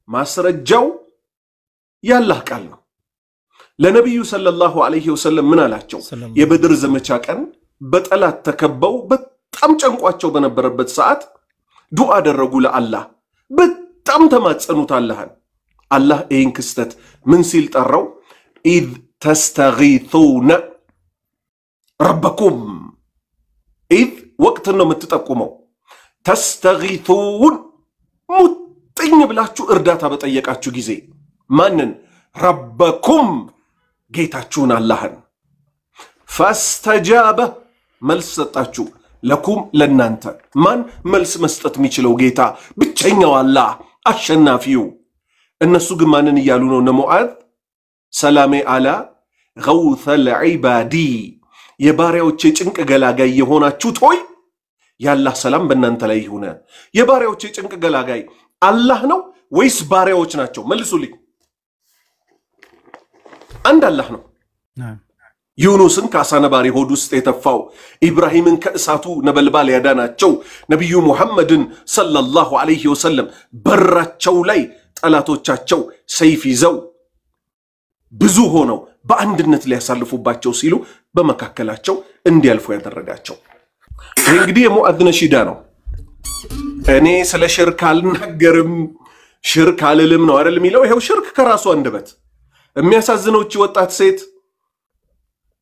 A: ማስረጃው ያላህ ቃል ነው ለነብዩ ሰለላሁ ዐለይሂ ወሰለም ምን አላቸው የበድር ዘመቻ ቀን በጠላት ተከበው በጣም ጨንቋቸው በነበረበት ሰዓት ዱዓ አደረጉ ለአላህ በጣም ተማጸኑት አላህ ይህን ክስተት ምን ሲል ጠራው ኢዝ ተስተጊቱነ ረበኩም ኢዝ ወቅት ነው የምትጠቁመው ተስተጊቱን ሙጥኝ ብላችሁ እርዳታ በጠየቃችሁ ጊዜ ማንን ረበኩም ጌታችሁን አላህን ፈስተጃበ መልስ ሰጣችሁ ለኩም ለናንተ ማን መልስ መስጠት የሚችለው ጌታ ብቸኛው አላህ አሸናፊው እነሱ ግን ማንን እያሉ ነው ነሙዓዝ ሰላሜ አላ ገውሰል ዒባዲ የባሪያዎች የጭንቅ ገላጋይ የሆናችሁት ሆይ ያላህ ሰላም በእናንተ ላይ ይሁን የባሪያዎች የጭንቅ ገላጋይ አላህ ነው ወይስ ባሪያዎች ናቸው መልሱልኝ አንድ አላህ ነው ዩኑስን ከአሳነባሪ ሆድ ውስጥ የተፋው ኢብራሂምን ከእሳቱ ነበልባል ያዳናቸው ነብዩ ሙሐመድን ሰለላሁ ዐለይሂ ወሰለም በራቸው ላይ ጠላቶቻቸው ሰይፍ ይዘው ብዙ ሆነው በአንድነት ሊያሳልፉባቸው ሲሉ በመካከላቸው እንዲያልፉ ያደረጋቸው እንግዲህ የሙአዝ ነሺዳ ነው እኔ ስለ ሽርክ አልናገርም ሽርክ አልልም ነው አይደል የሚለው ይሄው ሽርክ ከራሱ አንደበት የሚያሳዝነው እቺ ወጣት ሴት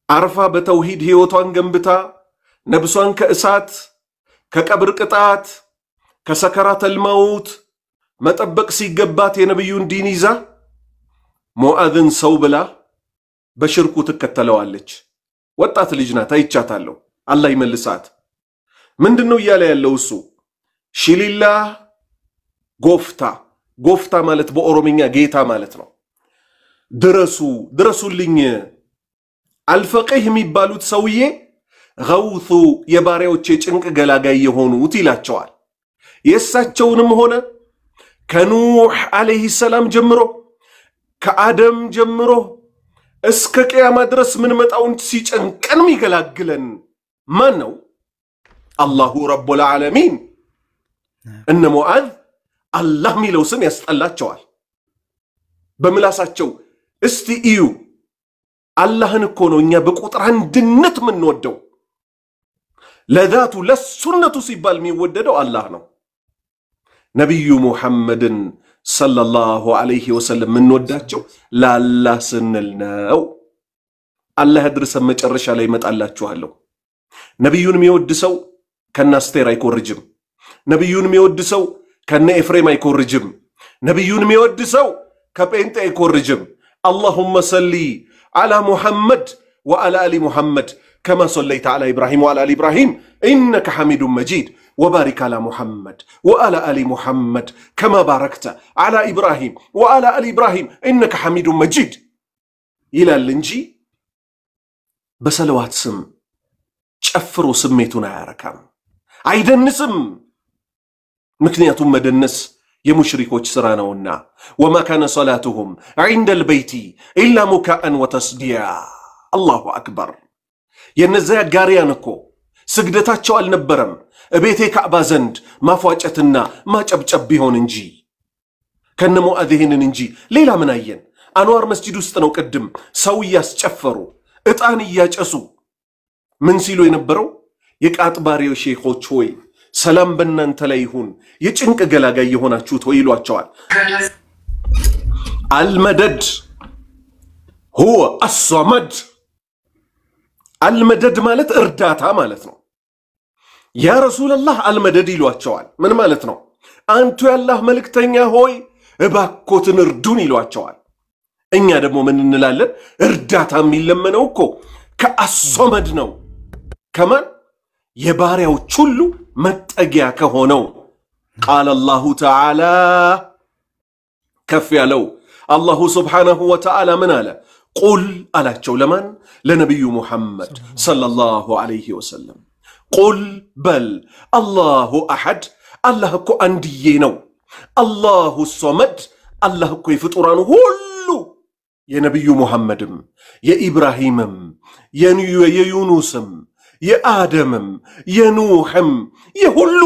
A: አርፋ በተውሂድ ህይወቷን ገንብታ ነብሷን ከእሳት ከቀብር ቅጣት ከሰከራተል መውት መጠበቅ ሲገባት የነብዩን ዲን ይዛ ሙአዝን ሰው ብላ በሽርኩ ትከተለዋለች ወጣት ልጅ ናት አይቻታለሁ አላህ ይመልሳት ምንድነው ይያለ ያለው እሱ ሽሊላ ጎፍታ ማለት በኦሮምኛ ጌታ ማለት ነው ድረሱልኝ አልፈቂህ የሚባሉት ሰውዬ ገውሱ የባሪያዎች የጭንቅ ገላጋይ የሆኑት ይላቸዋል የሳቸውንም ሆነ ከኑህ አለይሂ ሰላም ጀምሮ ከአደም ጀምሮ እስከ ቂያማ ድረስ ምን መጣውን ሲጨንቀን የሚገላግለን ማን ነው አላሁ ረቡል ዓለሚን እነ ሙአዝ አላህ ሚለው ስም ያስጠላቸዋል በምላሳቸው እስቲ እዩ አላህን እኮ ነው እኛ በቁጥር አንድነት ምንወደው ለዛቱ ለሱነቱ ሲባል የሚወደደው አላህ ነው ነብዩ ሙሐመድን ሰለላሁ ዐለይሂ ወሰለም ምንወዳቸው ለአላህ ስንል ነው አላህ ያድርሰን መጨረሻ ላይ ይመጣላችኋለሁ ነብዩን የሚወድ ሰው ከናስቴር አይኮርጅም ነብዩን የሚወድ ሰው ከነ ኤፍሬም አይኮርጅም ነብዩን የሚወድ ሰው ከጴንጤ አይኮርጅም اللهم صل على محمد وعلى ال محمد
B: كما صليت على إبراهيم وعلى آل إبراهيم إنك حميد مجيد وبارك على محمد وعلى آل محمد كما باركت على إبراهيم وعلى آل إبراهيم إنك حميد مجيد إلى اللنجي بسلوات سم شفروا سميتنا يا ركام عيدن سم مكنياتهم مدنس يمشركوش سرانونا وما كان صلاتهم عند البيت إلا مكاء وتصديا الله أكبر ينزا غاريانكو سجدتاچو النبرم بيتي كعبة زند ما فواجتنا ما جبجب بيهون انجي كان مؤذهن انجي ليلا مناين أنوار مسجد استنو قدم سوياس جفرو اطاني ياجسو من سيلو ينبرو يك أطباريو شيخو چوي سلام بنان تلايهون يچنك غلاغا يهونا چوت ويلو اچوال المدد هو الصمد المدد مالت ارداتا مالتنو يا رسول الله المدد يلو اچوال من مالتنو انتو يا الله ملكتنيا هوي እባኮትን እርዱን ይሏቸዋል እኛ ደግሞ ምን እንላለን እርዳታ የሚለመነው እኮ ከአሶመድ ነው ከማን የባሪያዎች ሁሉ መጠጊያ ከሆነው قال الله تعالى كف ያለው الله سبحانه وتعالى من አለ قل አላቸው ለማን ለነብዩ ሙሐመድ صلى الله عليه وسلم قل بل الله احد الله እኮ አንድዬ ነው الله الصمد الله እኮ ይፍጡራኑ ሁሉ የነብዩ ሙሐመድም የኢብራሂምም የዩኑስም የአደምም የኑህም የሁሉ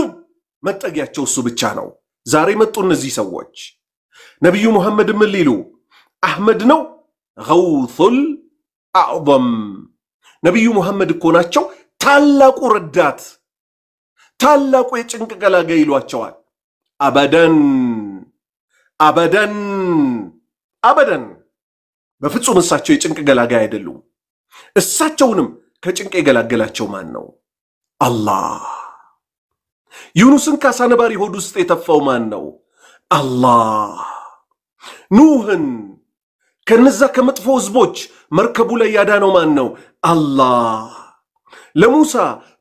B: መጠጊያቸው እሱ ብቻ ነው ዛሬ መጡ እነዚህ ሰዎች ነብዩ ሙሐመድ ምን ሊሉ አህመድ ነው ገውሱል አዕظም ነብዩ ሙሐመድ እኮ ናቸው ታላቁ ረዳት ታላቁ የጭንቅ ገላጋይ ይሏቸዋል አበደን አበደን አበደን በፍጹም እሳቸው የጭንቅ ገላጋይ አይደሉም እሳቸውንም ከጭንቅ የገላገላቸው ማን ነው አላህ ዩኑስን ካሳነባሪ ሆድ ውስጥ የተፋው ማን ነው አላህ ኑህን ከነዛ ከመጥፎ ህዝቦች መርከቡ ላይ ያዳነው ማን ነው አላህ ለሙሳ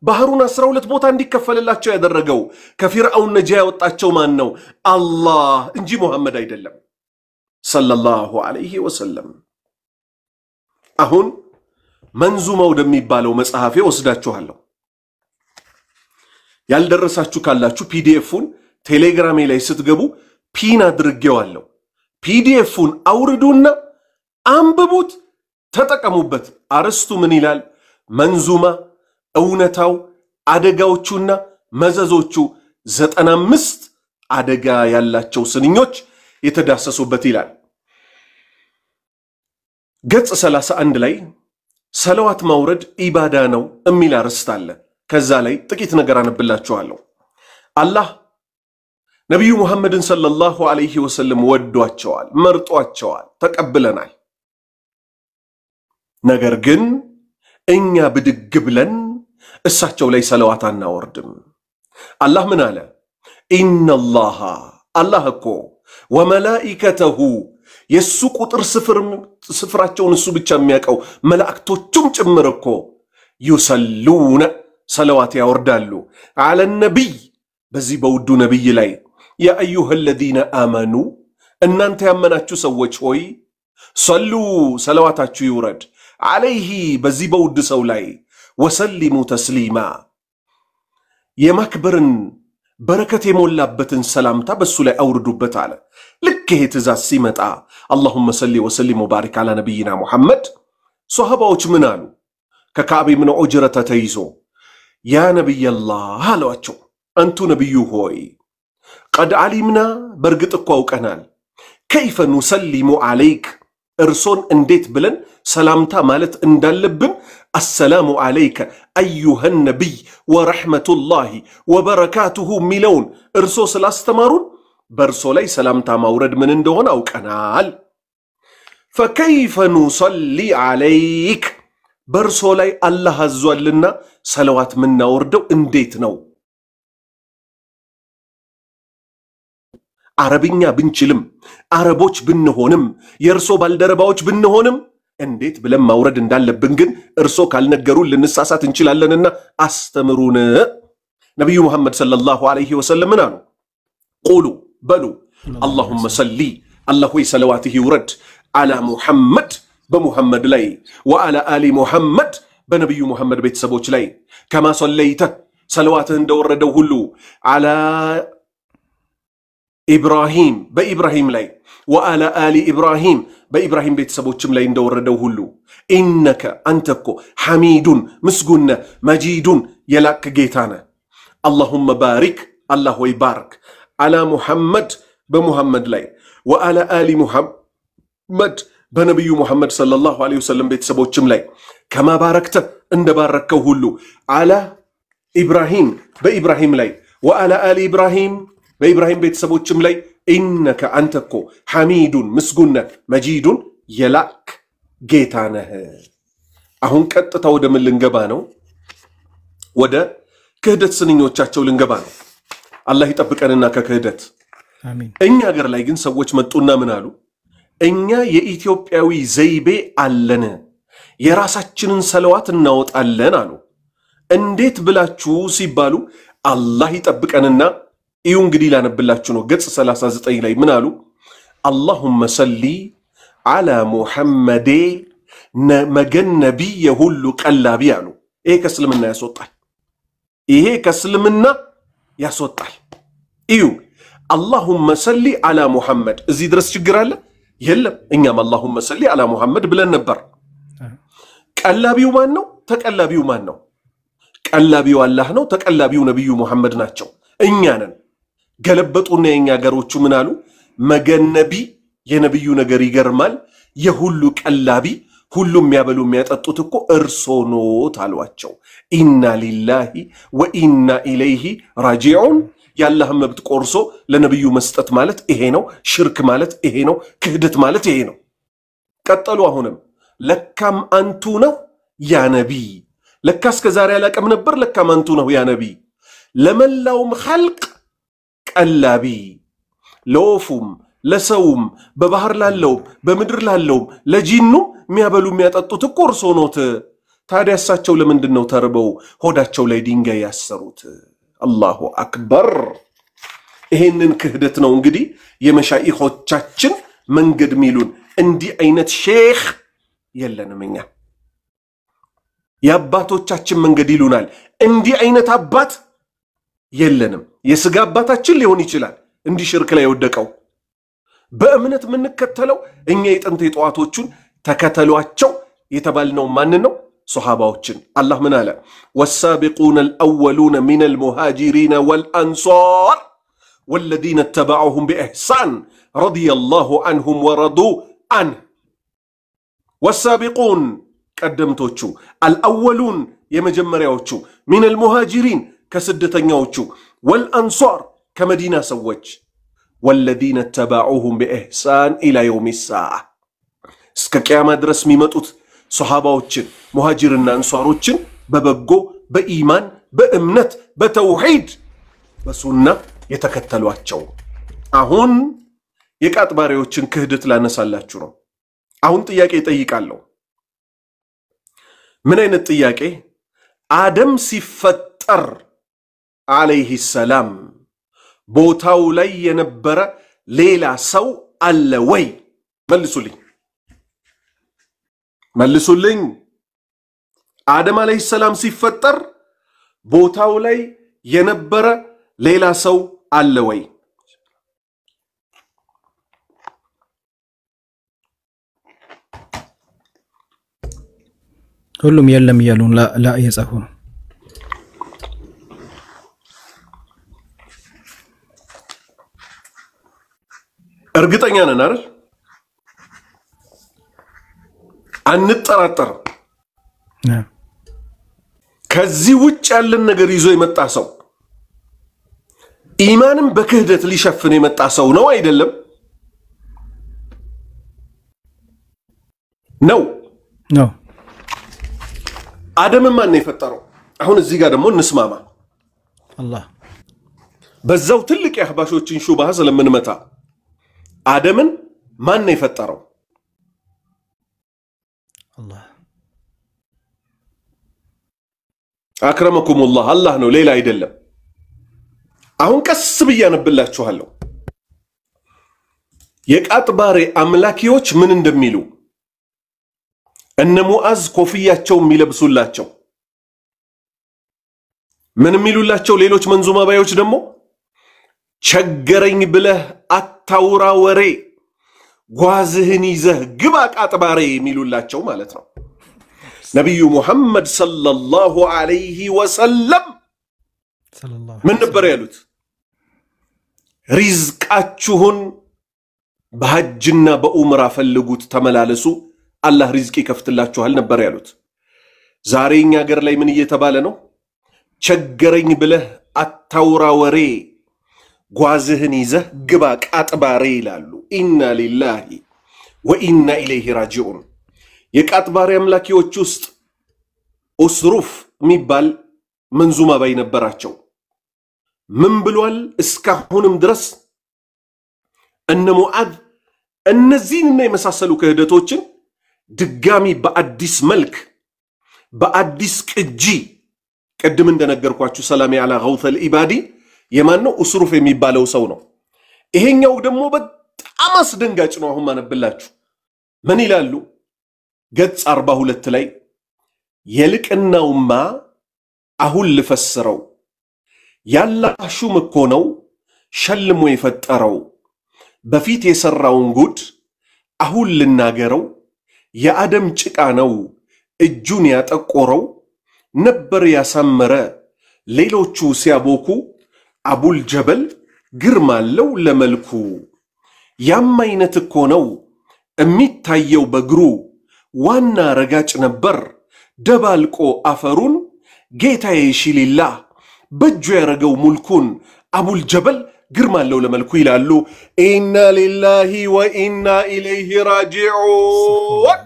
B: ባህሩን 12 ቦታ እንዲከፈልላቸው ያደረገው ከፊርዓውን ነጃ ያወጣቸው ማን ነው አላህ እንጂ ሙሐመድ አይደለም ሰለላሁ ዐለይሂ ወሰለም አሁን መንዙማው ወደሚባለው መጽሐፌ ወስዳችኋለሁ ያልደረሳችሁ ካላችሁ ፒዲኤፉን ቴሌግራሜ ላይ ስትገቡ ፒን አድርጌዋለሁ ፒዲኤፉን አውርዱና አንብቡት ተጠቀሙበት አርስቱ ምን ይላል መንዙማ እውነታው አደጋዎቹና መዘዞቹ 95 አደጋ ያላቸው ስንኞች የተዳሰሱበት ይላል ገጽ 31 ላይ ሰለዋት ማውረድ ኢባዳ ነው እሚል አርስት አለ ከዛ ላይ ጥቂት ነገር አነብላችኋለሁ አላህ ነብዩ ሙሐመድን ሰለላሁ ዐለይሂ ወሰለም ወዷቸዋል መርጧቸዋል ተቀብለናል ነገር ግን እኛ ብድግ ብለን እሳቸው ላይ ሰለዋት አናወርድም አላህ ምን አለ ኢነላህ አላህ እኮ ወመላኢከተሁ የሱ ቁጥር ስፍራቸውን እሱ ብቻ የሚያቀው መላእክቶቹም ጭምር እኮ ይሰሉነ ሰለዋት ያወርዳሉ አለ ነብይ በዚህ በውዱ ነብይ ላይ ያ አዩሃ الذين آمنوا እናንተ ያመናችሁ ሰዎች ሆይ ሰሉ ሰለዋታችሁ ይውረድ عليه በዚህ በውድ ሰው ላይ ወሰሊሙ ተስሊማ የማክበርን በረከት የሞላበትን ሰላምታ በሱ ላይ አውርዱበት አለ ልክ ይሄ ትእዛዝ ሲመጣ اللهم صل وسلم وبارك على نبينا محمد ሷሃባዎች ምን አሉ ከካዕብ ኢብኑ ዑጅረተ ተይዞ ያ ነብይ አላህ አሏቸው አንቱ ነብዩ ሆይ قد علمنا በርግጥ እኮ አውቀናል كيف نسلم عليك እርሶን እንዴት ብለን ሰላምታ ማለት እንዳለብን السلام عليك ايها النبي ورحمه الله وبركاته ሚለውን እርሶ ስላስተማሩን በርሶ ላይ ሰላምታ ማውረድ ምን እንደሆነ አውቀናል فكيف نصلي عليك በርሶ ላይ አላህ አዟልና ሰለዋት ምናወርደው እንዴት ነው አረብኛ ብንችልም አረቦች ብንሆንም የርሶ ባልደረባዎች ብንሆንም እንዴት ብለን ማውረድ እንዳለብን ግን እርሶ ካልነገሩን ልንሳሳት እንችላለንና አስተምሩን። ነብዩ መሐመድ ሰለላሁ ዐለይሂ ወሰለም ምን አሉ? ቁሉ በሉ አላሁመ ሰሊ አላህ ሆይ ሰለዋትህ ይውረድ አላ ሙሐመድ በሙሐመድ ላይ ወአላ አሊ ሙሐመድ በነብዩ ሙሐመድ ቤተሰቦች ላይ ከማ ሰለይተ ሰለዋትህ እንደወረደው ሁሉ አላ ኢብራሂም በኢብራሂም ላይ ወአላ አሊ ኢብራሂም በኢብራሂም ቤተሰቦችም ላይ እንደወረደው ሁሉ ኢነከ አንተኮ ሐሚዱን ምስጉነ መጂዱን የላክ ጌታነ አላሁመ ባሪክ አላህ ሆይ ባርክ አላ ሙሐመድ በሙሐመድ ላይ ወአላ አሊ ሙሐመድ በነብዩ ሙሐመድ ሰለላሁ ዐለይሂ ወሰለም ቤተሰቦችም ላይ ከማ ባረክተ እንደባረከው ሁሉ አላ ኢብራሂም በኢብራሂም ላይ ወአላ አሊ ኢብራሂም በኢብራሂም ቤተሰቦችም ላይ ኢነከ አንተኮ ሐሚዱን ምስጉነ መጂዱን የላክ ጌታ ነህ። አሁን ቀጥታ ወደ ምን ልንገባ ነው? ወደ ክህደት ስንኞቻቸው ልንገባ ነው። አላህ ይጠብቀንና ከክህደት
C: አሜን።
B: እኛ ሀገር ላይ ግን ሰዎች መጡና ምን አሉ? እኛ የኢትዮጵያዊ ዘይቤ አለን፣ የራሳችንን ሰለዋት እናወጣለን አሉ። እንዴት ብላችሁ ሲባሉ አላህ ይጠብቀንና እዩ እንግዲህ ላነብላችሁ ነው። ገጽ 39 ላይ ምን አሉ? አላሁመ ሰሊ አላ ሙሐመዴ መገን ነቢየ ሁሉ ቀላቢ አሉ። ይሄ ከእስልምና ያስወጣል። ይሄ ከእስልምና ያስወጣል። እዩ አላሁመ ሰሊ አላ ሙሐመድ እዚህ ድረስ ችግር አለ? የለም። እኛም አላሁመ ሰሊ አላ ሙሐመድ ብለን ነበር። ቀላቢው ማን ነው? ተቀላቢው ማን ነው? ቀላቢው አላህ ነው። ተቀላቢው ነብዩ ሙሐመድ ናቸው። እኛ ነን። ገለበጡና የኛ ገሮቹ ምን አሉ? መገነቢ የነብዩ ነገር ይገርማል፣ የሁሉ ቀላቢ ሁሉም የሚያበሉ የሚያጠጡት እኮ እርሶ ኖት አሏቸው። ኢና ሊላሂ ወኢና ኢለይሂ ራጂዑን። ያላህ መብት ቆርሶ ለነብዩ መስጠት ማለት ይሄ ነው። ሽርክ ማለት ይሄ ነው። ክህደት ማለት ይሄ ነው። ቀጠሉ። አሁንም ለካም አንቱ ነው ያ ነቢይ። ለካ እስከ ዛሬ አላቀም ነበር። ለካም አንቱ ነው ያ ነቢይ። ለመላውም ኸልቅ ቀላቢ፣ ለወፉም ለሰውም በባህር ላለውም በምድር ላለውም ለጂኑም የሚያበሉ የሚያጠጡት እኮ እርሶ ኖት። ታዲያ እሳቸው ለምንድን ነው ተርበው ሆዳቸው ላይ ድንጋይ ያሰሩት? አላሁ አክበር። ይሄንን ክህደት ነው እንግዲህ የመሻኢኾቻችን መንገድ ሚሉን። እንዲህ አይነት ሼኽ የለንም እኛ። የአባቶቻችን መንገድ ይሉናል። እንዲህ አይነት አባት የለንም። የስጋ አባታችን ሊሆን ይችላል እንዲህ ሽርክ ላይ የወደቀው። በእምነት የምንከተለው እኛ የጥንት የጠዋቶቹን ተከተሏቸው የተባልነው ማን ነው? ሶሃባዎችን። አላህ ምን አለ? ወሳቢቁነ አልአወሉነ ሚነል ሙሃጂሪነ ወልአንሷር ወለዚነ ተበዑሁም ቢኢሕሳን ረዲየላሁ ዐንሁም ወረዱ ዐንሁ። ወሳቢቁን ቀደምቶቹ፣ አልአወሉን የመጀመሪያዎቹ፣ ሚነል ሙሃጂሪን ከስደተኛዎቹ፣ ወልአንሷር ከመዲና ሰዎች፣ ወለዚነ ተበዑሁም ቢኢሕሳን ኢላ የውም ሰዓ እስከ ቅያማ ድረስ የሚመጡት ሶሃባዎችን ሙሃጅርና አንሷሮችን በበጎ በኢማን በእምነት በተውሂድ በሱና የተከተሏቸው። አሁን የቃጥባሪዎችን ክህደት ላነሳላችሁ ነው። አሁን ጥያቄ እጠይቃለሁ። ምን አይነት ጥያቄ? አደም ሲፈጠር አለይሂ ሰላም ቦታው ላይ የነበረ ሌላ ሰው አለ ወይ? መልሱልኝ መልሱልኝ። አደም አለይሂ ሰላም ሲፈጠር ቦታው ላይ የነበረ ሌላ ሰው አለ ወይ?
C: ሁሉም የለም እያሉን ላ እየጻፉ ነው።
B: እርግጠኛ ነን አይደል? አንጠራጠርም። ከዚህ ውጭ ያለን ነገር ይዞ የመጣ ሰው ኢማንም በክህደት ሊሸፍን የመጣ ሰው ነው አይደለም? ነው
C: ነው።
B: አደምን ማን ነው የፈጠረው? አሁን እዚህ ጋር ደግሞ እንስማማ።
C: አላህ
B: በዛው ትልቅ የአህባሾችን ሹብሃ ስለምንመታ አደምን ማን ነው የፈጠረው?
C: الله
B: أكرمكم الله الله نو ليلة يدلم أهون كسب ينبلاችሁ አለው የቃጥባሬ አምላኪዎች ምን እንደሚሉ እነ ሙአዝ ኮፍያቸው የሚለብሱላቸው ምን የሚሉላቸው ሌሎች መንዙማ ባዮች ደግሞ ቸገረኝ ብለህ አታውራ ወሬ ጓዝህን ይዘህ ግባ ቃጥባሬ የሚሉላቸው ማለት ነው ነብዩ ሙሐመድ ሰለላሁ ዐለይሂ ወሰለም ምን ነበር ያሉት ሪዝቃችሁን በሐጅና በኡምራ ፈልጉት ተመላለሱ አላህ ሪዝቅ ይከፍትላችኋል ነበር ያሉት ዛሬኛ ሀገር ላይ ምን እየተባለ ነው ቸገረኝ ብለህ አታውራ ወሬ ጓዝህን ይዘህ ግባ ቃጥባሬ ይላሉ ኢና ሊላሂ ወኢና ኢለይሂ ራጂዑን የቃጥባሬ አምላኪዎች ውስጥ ኡስሩፍ የሚባል መንዙማ ባይ ነበራቸው ምን ብሏል እስካሁንም ድረስ እነ ሙአዝ እነዚህንና የመሳሰሉ ክህደቶችን ድጋሚ በአዲስ መልክ በአዲስ ቅጂ ቀድም እንደነገርኳችሁ ሰላሚ አላ ገውተል ኢባዲ የማነው ኡስሩፍ የሚባለው ሰው ነው ይሄኛው ደግሞ በጣም አስደንጋጭ ነው አሁን ማነብላችሁ ምን ይላሉ ገጽ 42 ላይ የልቅናውማ አሁን ልፈስረው ያላህ ሹም እኮ ነው ሸልሞ የፈጠረው በፊት የሰራውን ጉድ አሁን ልናገረው የአደም ጭቃ ነው እጁን ያጠቆረው ነበር ያሳመረ ሌሎቹ ሲያቦኩ አቡል ጀበል ግርማለው ለመልኩ ያም አይነት እኮ ነው የሚታየው በግሩ ዋና ረጋጭ ነበር ደባልቆ አፈሩን ጌታዬ ሺሊላህ በእጁ ያረገው ሙልኩን አቡል ጀበል ግርማለው ለመልኩ ይላሉ ኢና ሊላሂ ወኢና ኢለይሂ ራጂዑን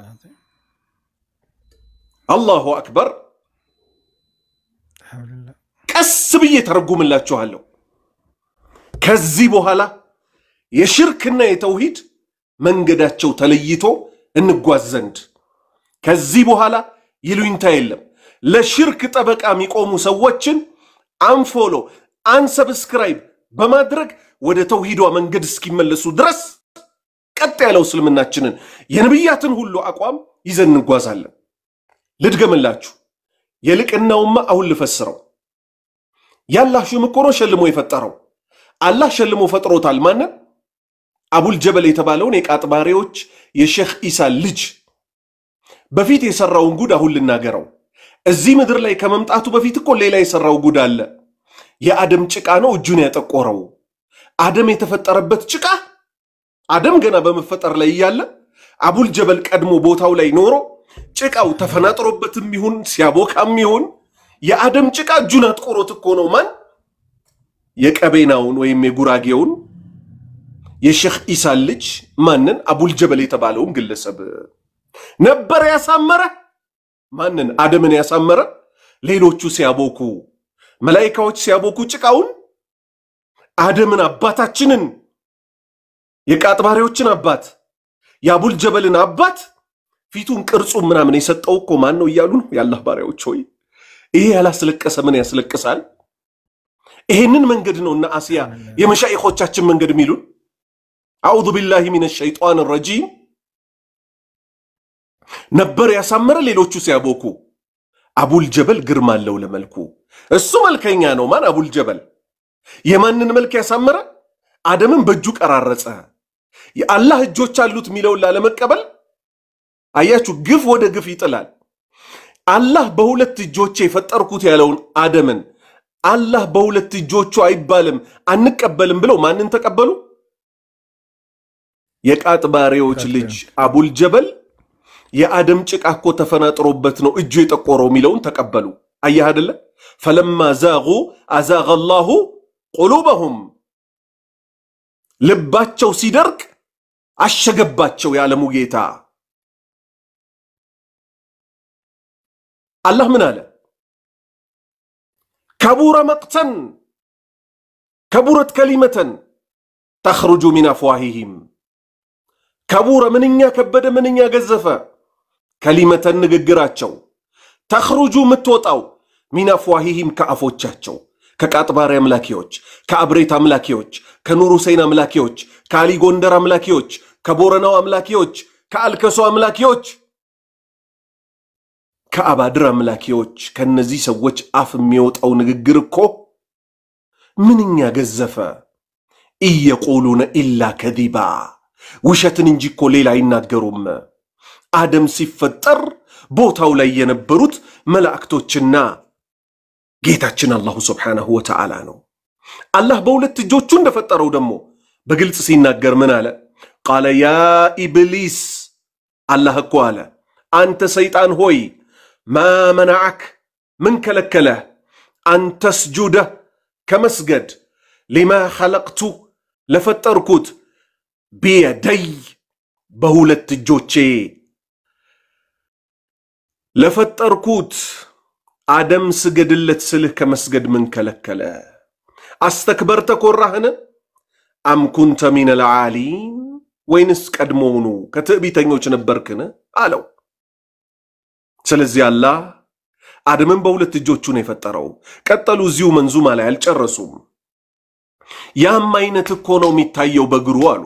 B: አላሁ አክበር ቀስ ብዬ ተረጉምላችኋለሁ ከዚህ በኋላ የሽርክና የተውሂድ መንገዳቸው ተለይቶ እንጓዝ ዘንድ ከዚህ በኋላ ይሉኝታ የለም ለሽርክ ጠበቃ የሚቆሙ ሰዎችን አንፎሎ አንሰብስክራይብ በማድረግ ወደ ተውሂዷ መንገድ እስኪመለሱ ድረስ ቀጥ ያለው እስልምናችንን የነብያትን ሁሉ አቋም ይዘን እንጓዛለን ልድገምላችሁ የልቅናውማ አሁን ልፈስረው ያላህ ሹም እኮ ነው ሸልሞ የፈጠረው አላህ ሸልሞ ፈጥሮታል ማንን አቡል ጀበል የተባለውን የቃጥባሬዎች የሼኽ ኢሳ ልጅ በፊት የሰራውን ጉድ አሁን ልናገረው እዚህ ምድር ላይ ከመምጣቱ በፊት እኮ ሌላ የሰራው ጉድ አለ የአደም ጭቃ ነው እጁን ያጠቆረው አደም የተፈጠረበት ጭቃ አደም ገና በመፈጠር ላይ ያለ አቡል ጀበል ቀድሞ ቦታው ላይ ኖሮ ጭቃው ተፈናጥሮበትም ይሁን ሲያቦካም ይሁን የአደም ጭቃ እጁን አጥቆሮት እኮ ነው ማን የቀቤናውን ወይም የጉራጌውን የሼኽ ኢሳ ልጅ ማንን አቡል ጀበል የተባለውን ግለሰብ ነበር ያሳመረ ማንን አደምን ያሳመረ ሌሎቹ ሲያቦኩ መላእክቶች ሲያቦኩ ጭቃውን አደምን አባታችንን የቃጥባሬዎችን አባት የአቡል ጀበልን አባት ፊቱን ቅርጹ ምናምን የሰጠው እኮ ማን ነው ይያሉ ነው ያላህ ባሪያዎች ሆይ ይሄ ያላስለቀሰ ምን ያስለቅሳል ይሄንን መንገድ ነውና አሲያ የመሻይኾቻችን መንገድ ሚሉን አዑዙ ቢላሂ ሚነሽ ሸይጣን ረጂም ነበር ያሳመረ ሌሎቹ ሲያቦኩ አቡል ጀበል ግርማለው ለመልኩ እሱ መልከኛ ነው ማን አቡል ጀበል የማንን መልክ ያሳመረ አደምን በእጁ ቀራረጸ የአላህ እጆች አሉት ሚለው ለመቀበል አያችሁ ግፍ ወደ ግፍ ይጥላል አላህ በሁለት እጆቼ የፈጠርኩት ያለውን አደምን አላህ በሁለት እጆቹ አይባልም አንቀበልም ብለው ማንን ተቀበሉ የቃጥባሬዎች ልጅ አቡል ጀበል የአደም ጭቃ እኮ ተፈናጥሮበት ነው እጁ የጠቆረው ሚለውን ተቀበሉ አያህ አይደለ فلما زاغوا ازاغ الله قلوبهم ልባቸው ሲደርቅ አሸገባቸው ያለሙ ጌታ አላህ ምን አለ كبر مقتا كبرت كلمة تخرج من أفواههم كبر منኛ ከበደ منኛ ገዘፈ ከሊመተን ንግግራቸው ተخرጁ ምትወጣው ሚን አፍዋሂሂም ከአፎቻቸው ከቃጥባሪ አምላኪዎች ከአብሬት አምላኪዎች ከኑር ሁሴን አምላኪዎች ከአሊ ጎንደር አምላኪዎች ከቦረናው አምላኪዎች ከአልከሶ አምላኪዎች ከአባድር አምላኪዎች ከነዚህ ሰዎች አፍ የሚወጣው ንግግር እኮ ምንኛ ገዘፈ እየቆሉነ ኢላ ከዲባ ውሸትን እንጂ እኮ ሌላ አይናገሩም አደም ሲፈጠር ቦታው ላይ የነበሩት መላእክቶችና ጌታችን አላሁ ሱብሓነሁ ወተዓላ ነው አላህ በሁለት እጆቹ እንደፈጠረው ደግሞ በግልጽ ሲናገር ምን አለ ቃለ ያ ኢብሊስ አላህ እኮ አለ አንተ ሰይጣን ሆይ ማ መናዓክ ምን ከለከለ አንተ ስጁደ ከመስገድ ሊማ ኸለቅቱ ለፈጠርኩት ቢየደይ በሁለት እጆቼ ለፈጠርኩት አደም ስገድለት ስልህ ከመስገድ ምን ከለከለ አስተክበርተ ኮራህነ አም ኩንተ ሚን العالين ወይንስ ቀድሞውኑ ከትዕቢተኞች ነበርክነ አለው ስለዚህ አላህ አደምን በሁለት እጆቹ ነው የፈጠረው ቀጠሉ እዚሁ መንዙማ ላይ አልጨረሱም ያም አይነት እኮ ነው የሚታየው በእግሩ አሉ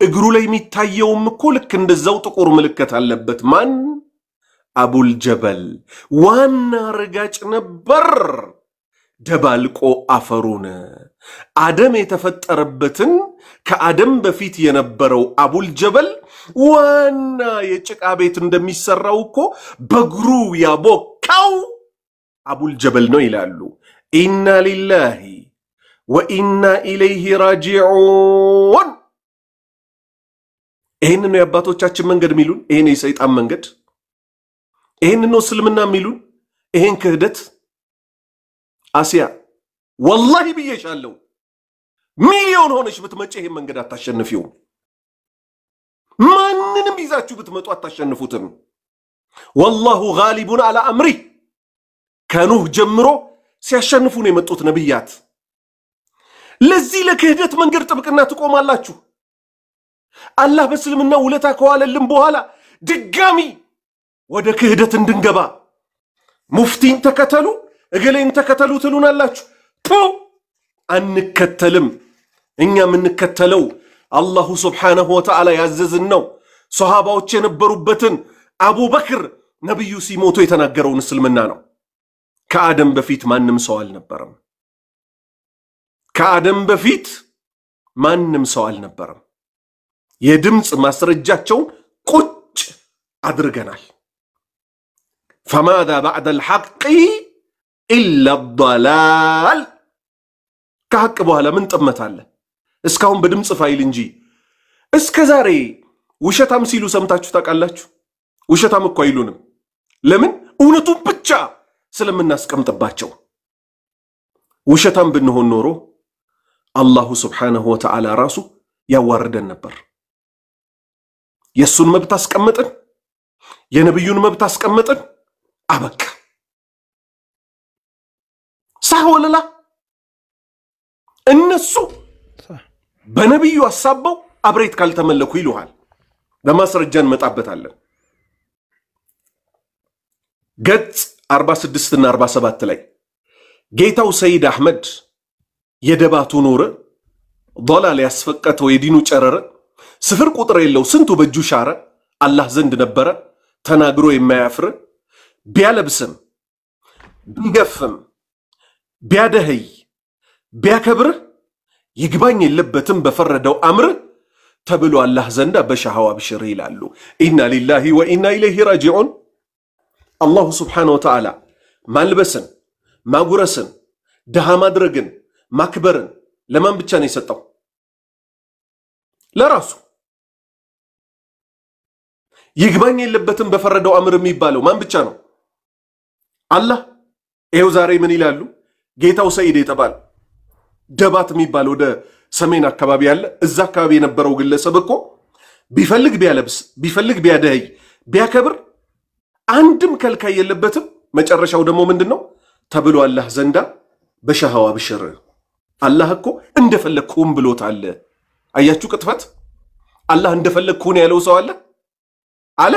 B: እግሩ ላይ የሚታየውም እኮ ልክ እንደዛው ጥቁር ምልክት አለበት ማን አቡል ጀበል ዋና ረጋጭ ነበር ደባልቆ አፈሩን አደም የተፈጠረበትን ከአደም በፊት የነበረው አቡል ጀበል ዋና የጭቃ ቤት እንደሚሰራው እኮ በእግሩ ያቦካው አቡል ጀበል ነው ይላሉ ኢና ሊላሂ ወኢና ኢለይሂ ራጂዑን ይሄን ነው የአባቶቻችን መንገድ ሚሉን ይሄን የሰይጣን መንገድ ይሄን ነው እስልምና ሚሉን ይሄን ክህደት አሲያ ወላሂ ብዬሻለሁ ሚሊዮን ሆነሽ ብትመጪ ይሄን መንገድ አታሸንፊው ማንንም ይዛችሁ ብትመጡ አታሸንፉትም والله غالب على امره ከኑህ ጀምሮ ሲያሸንፉ ነው የመጡት ነብያት ለዚህ ለክህደት መንገድ ጥብቅና ትቆማላችሁ አላህ በእስልምና ውለታ ከዋለልን በኋላ ድጋሚ ወደ ክህደት እንድንገባ ሙፍቲን ተከተሉ እገሌን ተከተሉ ትሉናላችሁ ቱ አንከተልም እኛ ምንከተለው አላሁ ሱብሓነሁ ወተዓላ ያዘዝን ነው ሱሐባዎች የነበሩበትን አቡበክር ነብዩ ሲሞቱ የተናገረውን እስልምና ነው ከአደም በፊት ማንንም ሰው አልነበረም ከአደም በፊት ማንንም ሰው አልነበረም የድምጽ ማስረጃቸው ቁጭ አድርገናል فماذا بعد الحق إلا الضلال كحق بوهلا من طمتاله اسكاون بدمص فايل እንጂ እስከ ዛሬ ውሸታም ሲሉ ሰምታችሁ ታውቃላችሁ ውሸታም እኮ አይሉንም ለምን እውነቱን ብቻ ስለምናስቀምጥባቸው ውሸታም ብንሆን ኖሮ አላሁ ሱብሓነሁ ወተዓላ ራሱ ያዋርደን ነበር የሱን መብት አስቀምጠን የነብዩን መብት አስቀምጠን አበቃ ሳወለላ እነሱ በነብዩ አሳበው አብሬት ካልተመለኩ ይሉሃል በማስረጃን መጣበታለን ገጽ 46 እና 47 ላይ ጌታው ሰይድ አህመድ የደባቱ ኑር ضلال ያስፈቀተው የዲኑ ጨረረ ስፍር ቁጥር የለው ስንቱ በጁ ሻረ አላህ ዘንድ ነበረ ተናግሮ የማያፍር ቢያለብስም ቢገፍም ቢያደህይ ቢያከብር ይግባኝ የለበትም በፈረደው አምር ተብሎ አላህ ዘንዳ በሻሃዋ ብሽር ይላሉ ኢና ሊላሂ ወኢና ኢለይሂ ራጂዑን አላሁ ሱብሓነሁ ወተዓላ ማልበስን ማጉረስን ደሃ ማድረግን ማክበርን ለማን ብቻ ነው የሰጠው ለራሱ ይግባኝ የለበትም በፈረደው አምር የሚባለው ማን ብቻ ነው አላህ ይሄው ዛሬ ምን ይላሉ ጌታው ሰይድ የተባለ ደባት የሚባል ወደ ሰሜን አካባቢ ያለ እዛ አካባቢ የነበረው ግለሰብ እኮ ቢፈልግ ቢያለብስ ቢፈልግ ቢያደህይ ቢያከብር አንድም ከልካይ የለበትም መጨረሻው ደግሞ ምንድነው ተብሎ አላህ ዘንዳ በሻሃዋ ብሽር አላህ እኮ እንደፈለግኩም ብሎታል አያችሁ ቅጥፈት አላህ እንደፈለግኩን ያለው ሰው አለ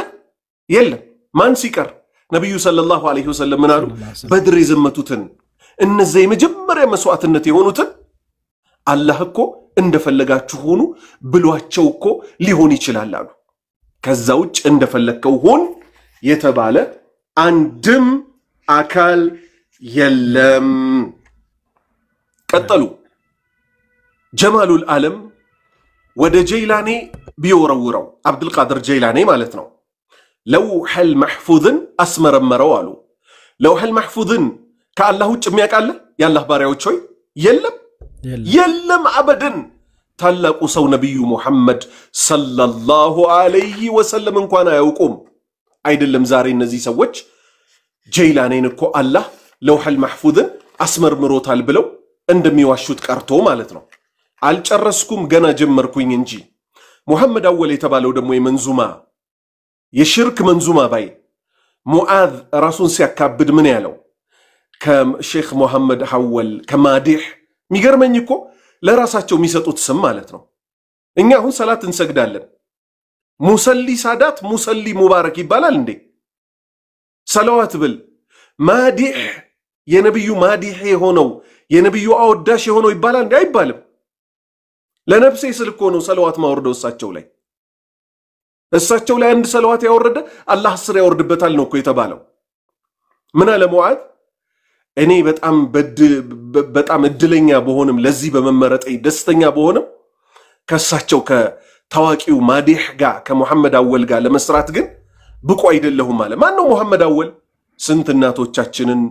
B: የለም ማን ሲቀር ነብዩ ሰለላሁ ዐለይሂ ወሰለም ምን አሉ? በድር የዘመቱትን እነዚህ የመጀመሪያ መስዋዕትነት የሆኑትን አላህ እኮ እንደፈለጋችሁ ሆኑ ብሏቸው እኮ ሊሆን ይችላል አሉ። ከዛ ውጭ እንደፈለከው ሆን የተባለ አንድም አካል የለም። ቀጠሉ። ጀማሉል ዓለም ወደ ጀይላኔ ቢወረውረው አብዱል ቃድር ጀይላኔ ማለት ነው። ለውሐል መሕፉዝን አስመረመረው አሉ። ለውሐል መሕፉዝን ከአላህ ውጭ የሚያውቃለ የአላህ ባሪያዎች ሆይ የለም አበድን። ታላቁ ሰው ነቢዩ ሙሐመድ ሰለላሁ ዐለይሂ ወሰለም እንኳን አያውቁም። አይደለም ዛሬ እነዚህ ሰዎች ጀይላኔን እኮ አላህ ለውሐል መሕፉዝን አስመርምሮታል ብለው እንደሚዋሹት ቀርቶ ማለት ነው። አልጨረስኩም ገና ጀመርኩኝ እንጂ ሙሐመድ አወል የተባለው ደግሞ የመንዙማ የሽርክ መንዙማ ባይ ሙዓዝ ራሱን ሲያካብድ ምን ያለው ከሼክ ሙሐመድ አወል ከማዲህ የሚገርመኝ እኮ ለራሳቸው የሚሰጡት ስም ማለት ነው። እኛ አሁን ሰላት እንሰግዳለን። ሙሰሊ ሳዳት ሙሰሊ ሙባረክ ይባላል እንዴ? ሰላዋት ብል ማዲህ የነብዩ ማዲህ የሆነው የነብዩ አወዳሽ የሆነው ይባላል እንዴ? አይባልም። ለነፍሴ ስልኮ ነው ሰላዋት ማወርደው እሳቸው ላይ አንድ ሰላዋት ያወረደ አላህ 10 ያወርድበታል ነው እኮ የተባለው። ምን አለ ሙዓዝ? እኔ በጣም እድለኛ በሆንም ለዚህ በመመረጤ ደስተኛ በሆንም ከሳቸው ከታዋቂው ማዲህ ጋር ከሙሐመድ አወል ጋር ለመስራት ግን ብቁ አይደለሁም አለ። ማን ነው ሙሐመድ አወል? ስንት እናቶቻችንን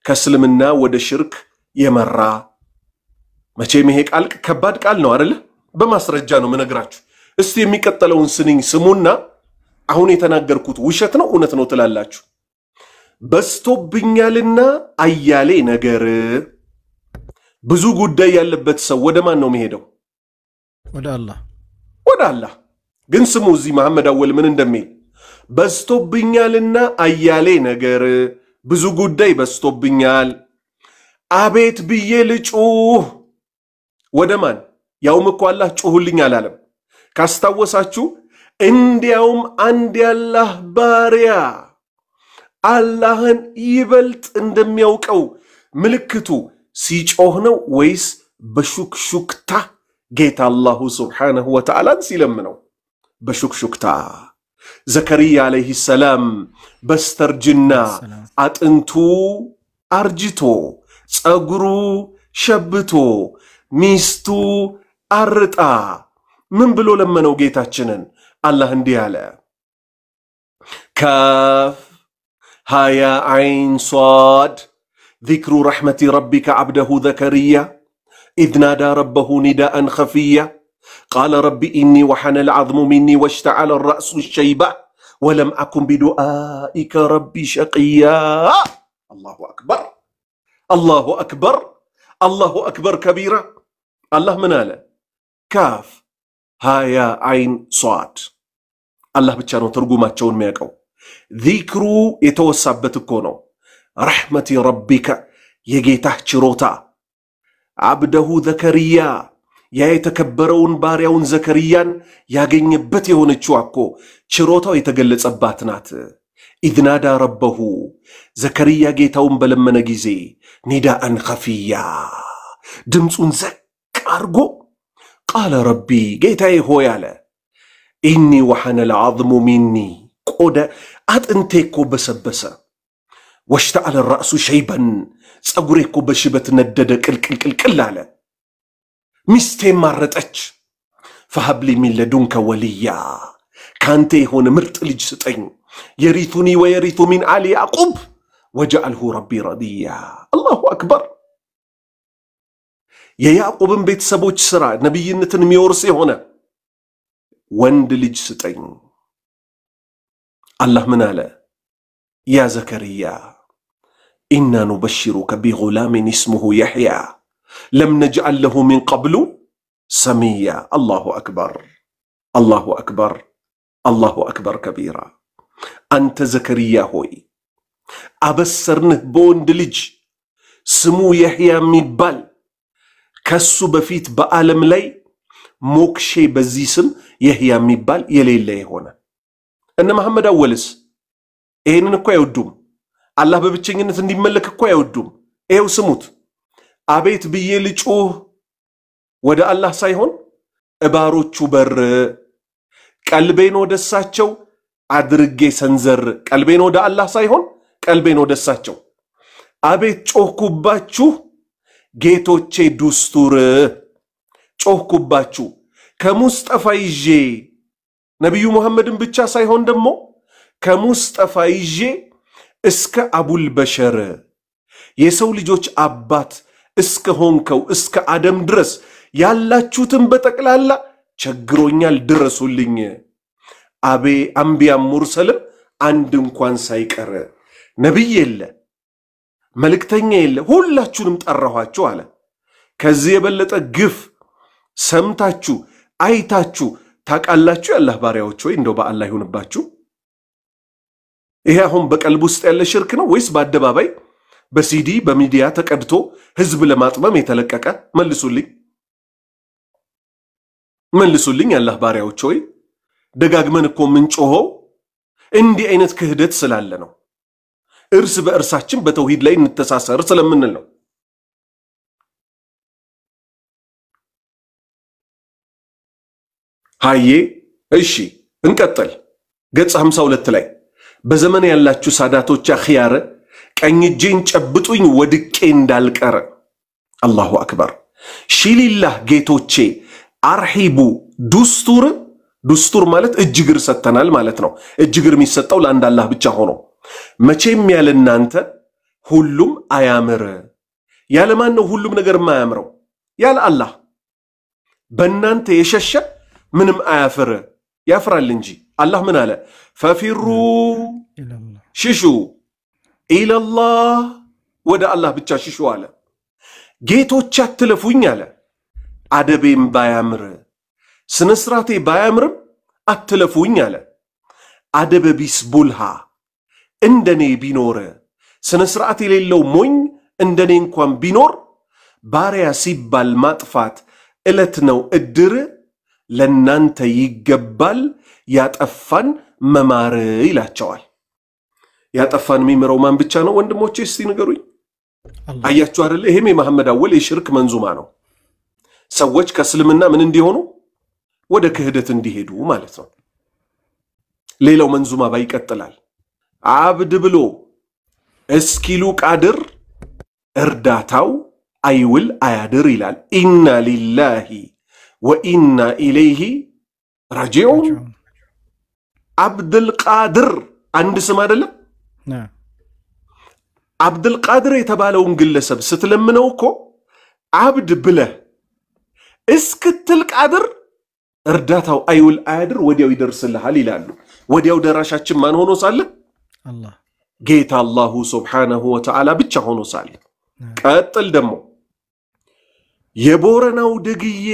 B: ከእስልምና ወደ ሽርክ የመራ። መቼም ይሄ ቃል ከባድ ቃል ነው አይደለ? በማስረጃ ነው መነግራችሁ። እስቲ የሚቀጥለውን ስንኝ ስሙና አሁን የተናገርኩት ውሸት ነው እውነት ነው ትላላችሁ። በስቶብኛልና አያሌ ነገር ብዙ ጉዳይ ያለበት ሰው ወደ ማን ነው የሚሄደው? ወደ አላህ። ግን ስሙ እዚህ መሐመድ አወል ምን እንደሚል በስቶብኛልና አያሌ ነገር ብዙ ጉዳይ በስቶብኛል አቤት ብዬ ልጩህ ወደ ማን? ያውም እኮ አላህ ጩሁልኝ አላለም። ካስታወሳችሁ እንዲያውም አንድ ያላህ ባሪያ አላህን ይበልጥ እንደሚያውቀው ምልክቱ ሲጮህ ነው ወይስ በሹክሹክታ ጌታ አላሁ ሱብሓነሁ ወተዓላን ሲለምነው? በሹክሹክታ። ዘከሪያ ዓለይሂ ሰላም በስተርጅና አጥንቱ አርጅቶ ጸጉሩ ሸብቶ ሚስቱ አርጣ ምን ብሎ ለመነው ጌታችንን? አላህ እንዲህ አለ ካፍ ሃያ ዓይን ሷድ ذكر رحمة ربك عبده زكريا إذ نادى ربه نداء خفيا قال رب إني وحن العظم مني واشتعل الرأس شيبا ولم أكن بدعائك ربي شقيا. الله أكبر الله أكبر الله أكبر كبيرا. الله من آله كاف هايا عين صاد. الله بتشانو ترجمة تشون ميكو ذكرو يتوسبت كونو رحمة ربك يجيته شروطا عبده زكريا يا يتكبرون باريون زكريان يا جين بتي هون تشوكو شروطا يتجلس أباتنات إذ نادى ربه زكريا جيتهم بلمنا جيزي نداء خفيا دمسون زك أرجو قال ربي جيتاي هو ياله إني وحن العظم مني قد أنتكو بسبسة واشتعل الرأس شيبا صبريكو بشبت ندد كل على مستي مرتك فهب لي من لدنك وليا كانتي هون مرت لجستين يرثني ويرث من آل يعقوب وجعله ربي رضيا. الله أكبر. يا يعقوب بيت سبوج سرا نبي نتن ميورسي هنا وند لجستين. الله من آله يا زكريا إنا نبشرك بغلام اسمه يحيى لم نجعل له من قبل سميا. الله أكبر الله أكبر الله أكبر كبيرا. أنت زكريا هوي أبسرنه بوند لج سمو يحيى ميبال كسو بفيت بآلم لي موكشي بزيسم يحيى ميبال يلي اللي هنا. أن محمد أولس ይሄንን እኮ አይወዱም። አላህ በብቸኝነት እንዲመለክ እኮ አይወዱም። ይሄው ስሙት። አቤት ብዬ ልጩህ ወደ አላህ ሳይሆን እባሮቹ በር ቀልቤን ወደሳቸው አድርጌ ሰንዘር። ቀልቤን ወደ አላህ ሳይሆን ቀልቤን ወደሳቸው። አቤት ጮህኩባችሁ ጌቶቼ ዱስቱር ጮህኩባችሁ ከሙስጠፋ ይዤ ነብዩ መሐመድን ብቻ ሳይሆን ደግሞ ከሙስጠፋ ይዤ እስከ አቡል በሸር የሰው ልጆች አባት እስከ ሆንከው እስከ አደም ድረስ ያላችሁትን በጠቅላላ ቸግሮኛል ድረሱልኝ። አቤ አንቢያም ሙርሰልም አንድ እንኳን ሳይቀር ነብይ የለ መልእክተኛ የለ ሁላችሁንም ጠራኋችሁ አለ። ከዚህ የበለጠ ግፍ ሰምታችሁ አይታችሁ ታቃላችሁ? የአላህ ባሪያዎች ሆይ እንደው በአላህ ይሁንባችሁ። ይሄ አሁን በቀልብ ውስጥ ያለ ሽርክ ነው ወይስ በአደባባይ በሲዲ በሚዲያ ተቀድቶ ህዝብ ለማጥመም የተለቀቀ? መልሱልኝ የአላህ ባሪያዎች ሆይ። ደጋግመን እኮ ምንጮኸው እንዲህ አይነት ክህደት ስላለ ነው። እርስ በእርሳችን በተውሂድ ላይ እንተሳሰር ስለምንል ነው። ሃዬ እሺ እንቀጥል። ገጽ 52 ላይ በዘመን ያላችሁ ሳዳቶች አኺያረ ቀኝ እጄን ጨብጡኝ ወድቄ እንዳልቀረ። አላሁ አክበር። ሺሊላህ ጌቶቼ አርሂቡ ዱስቱር ማለት እጅግር ሰተናል ማለት ነው። እጅግር የሚሰጠው ለአንድ አላህ ብቻ ሆኖ መቼም ያለ እናንተ ሁሉም አያምር። ያለ ማን ነው ሁሉም ነገር የማያምረው? ያለ አላህ። በእናንተ የሸሸ ምንም አያፍር ያፍራል እንጂ። አላህ ምን አለ? ፈፊሩ ሽሹ ኢለላህ ወደ አላህ ብቻ ሽሹ አለ። ጌቶች አትለፉኝ አለ። አደቤም ባያምር ስነስራቴ ባያምርም አትለፉኝ አለ። አደበ ቢስ ቡልሃ እንደኔ ቢኖር ስነስርዓት የሌለው ሞኝ እንደኔ እንኳን ቢኖር ባሪያ ሲባል ማጥፋት እለት ነው እድር ለናንተ ይገባል ያጠፋን መማር ይላቸዋል። ያጠፋን የሚምረው ማን ብቻ ነው? ወንድሞቼ እስቲ ንገሩኝ። አያችሁ አይደል? ይሄም የመሐመድ አወል የሽርክ መንዙማ ነው። ሰዎች ከእስልምና ምን እንዲሆኑ ወደ ክህደት እንዲሄዱ ማለት ነው። ሌላው መንዙማ ባይቀጥላል አብድ ብሎ እስኪሉ ቃድር እርዳታው አይውል አያድር ይላል። ኢና ሊላሂ ወኢና ኢለይሂ ራጂዑን። አብዱል ቃድር አንድ ስም አይደለም? አብዱል ቃድር የተባለውን ግለሰብ ስትለምነው እኮ አብድ ብለህ እስክትል ቃድር እርዳታው አይውል አያድር ወዲያው ይደርስልሃል ይላሉ። ወዲያው ደራሻችን ማን ሆኖ ሳለ? አላህ ጌታ አላሁ ሱብሓነሁ ወተዓላ ብቻ ሆኖ ሳለ። ቀጥል ደግሞ የቦረናው ደግዬ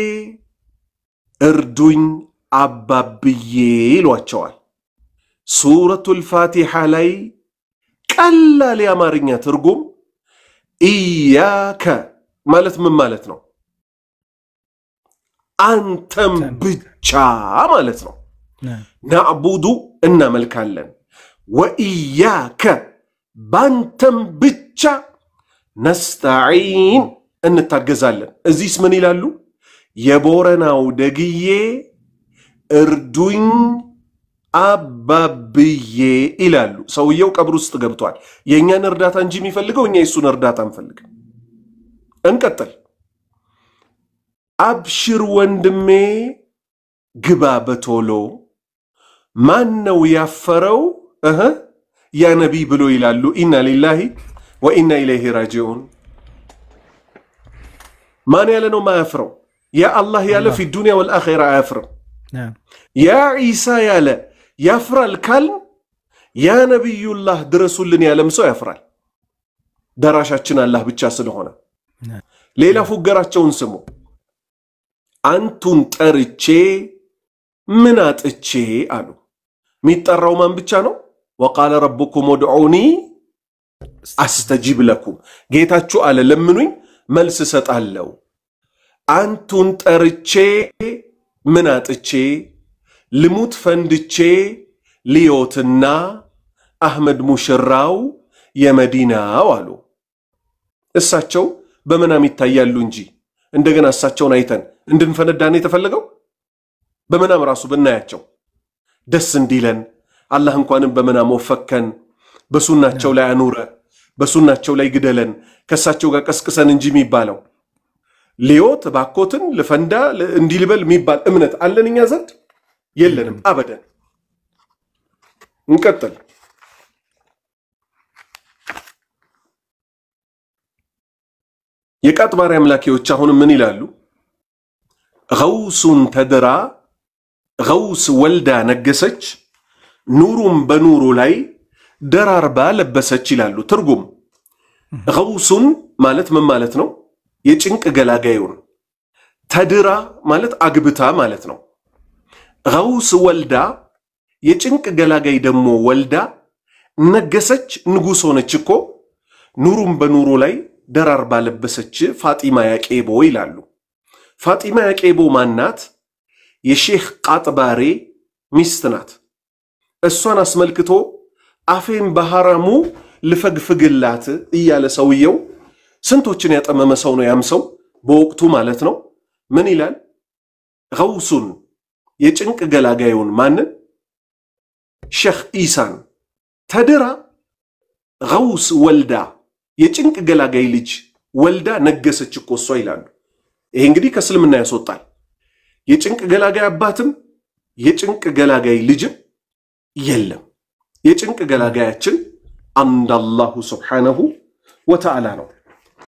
B: እርዱኝ አባብዬ ይሏቸዋል። ሱረቱል ፋቲሓ ላይ ቀላል የአማርኛ ትርጉም ኢያከ ማለት ምን ማለት ነው? አንተም ብቻ ማለት ነው። ናዕቡዱ እናመልካለን፣ ወኢያከ ባንተም ብቻ ነስተዒን እንታገዛለን። እዚህስ ምን ይላሉ? የቦረናው ደግዬ እርዱኝ አባብዬ ይላሉ። ሰውየው ቀብር ውስጥ ገብቷል። የእኛን እርዳታ እንጂ የሚፈልገው እኛ የሱን እርዳታ እንፈልግ። እንቀጥል። አብሽር ወንድሜ ግባ በቶሎ ማን ነው ያፈረው ያ ነቢይ ብሎ ይላሉ። ኢና ሊላሂ ወኢና ኢለይሂ ራጂዑን። ማን ያለ ነው ማያፍረው? ያ አላህ ያለ ፊ ዱንያ ወልአኺራ አያፍርም። ያ ዒሳ ያለ ያፍራል ካልን ያ ነቢዩላህ ድረሱልን ያለም ሰው ያፍራል። ደራሻችን አላህ ብቻ ስለሆነ። ሌላ ፉገራቸውን ስሙ። አንቱን ጠርቼ ምን አጥቼ አሉ። የሚጠራው ማን ብቻ ነው? ወቃለ ረቡኩም ወድዑኒ አስተጂብ ለኩም። ጌታችሁ አለ ለምኑኝ መልስ እሰጣለሁ። አንቱን ጠርቼ ምን አጥቼ ልሙት ፈንድቼ ልዮትና አህመድ ሙሽራው የመዲናው አሉ። እሳቸው በመናም ይታያሉ እንጂ እንደገና እሳቸውን አይተን እንድንፈነዳን የተፈለገው በመናም ራሱ ብናያቸው ደስ እንዲለን አላህ እንኳንም በመናም ወፈከን በሱናቸው ላይ አኑረ በሱናቸው ላይ ግደለን ከሳቸው ጋር ቀስቅሰን እንጂ የሚባለው ሊዮት ባኮትን ለፈንዳ እንዲልበል የሚባል እምነት አለንኛ ዘንድ የለንም አበደን። እንቀጥል። የቃጥባሪ አምላኪዎች አሁን ምን ይላሉ? ገውሱን ተድራ ገውስ ወልዳ ነገሰች ኑሩም በኑሩ ላይ ደራርባ ለበሰች ይላሉ። ትርጉም ገውሱን ማለት ምን ማለት ነው? የጭንቅ ገላጋዩን። ተድራ ማለት አግብታ ማለት ነው። ገውስ ወልዳ የጭንቅ ገላጋይ ደግሞ ወልዳ ነገሰች ንጉስ ሆነች እኮ ኑሩም በኑሩ ላይ ደራርባ ለበሰች ፋጢማ ያቄቦ ይላሉ። ፋጢማ ያቄቦ ማናት? የሼህ ቃጥባሬ ሚስት ናት። እሷን አስመልክቶ አፌን በሐራሙ ልፈግፍግላት እያለ ሰውየው ስንቶችን ያጠመመ ሰው ነው። ያም ሰው በወቅቱ ማለት ነው ምን ይላል? ገውሱን የጭንቅ ገላጋዩን ማንን? ሼህ ኢሳን ተድራ ገውስ ወልዳ የጭንቅ ገላጋይ ልጅ ወልዳ ነገሰች እኮ እሷ ይላሉ። ይሄ እንግዲህ ከእስልምና ያስወጣል። የጭንቅ ገላጋይ አባትም የጭንቅ ገላጋይ ልጅም የለም። የጭንቅ ገላጋያችን አንድ አላሁ ሱብሓነሁ ወተዓላ ነው።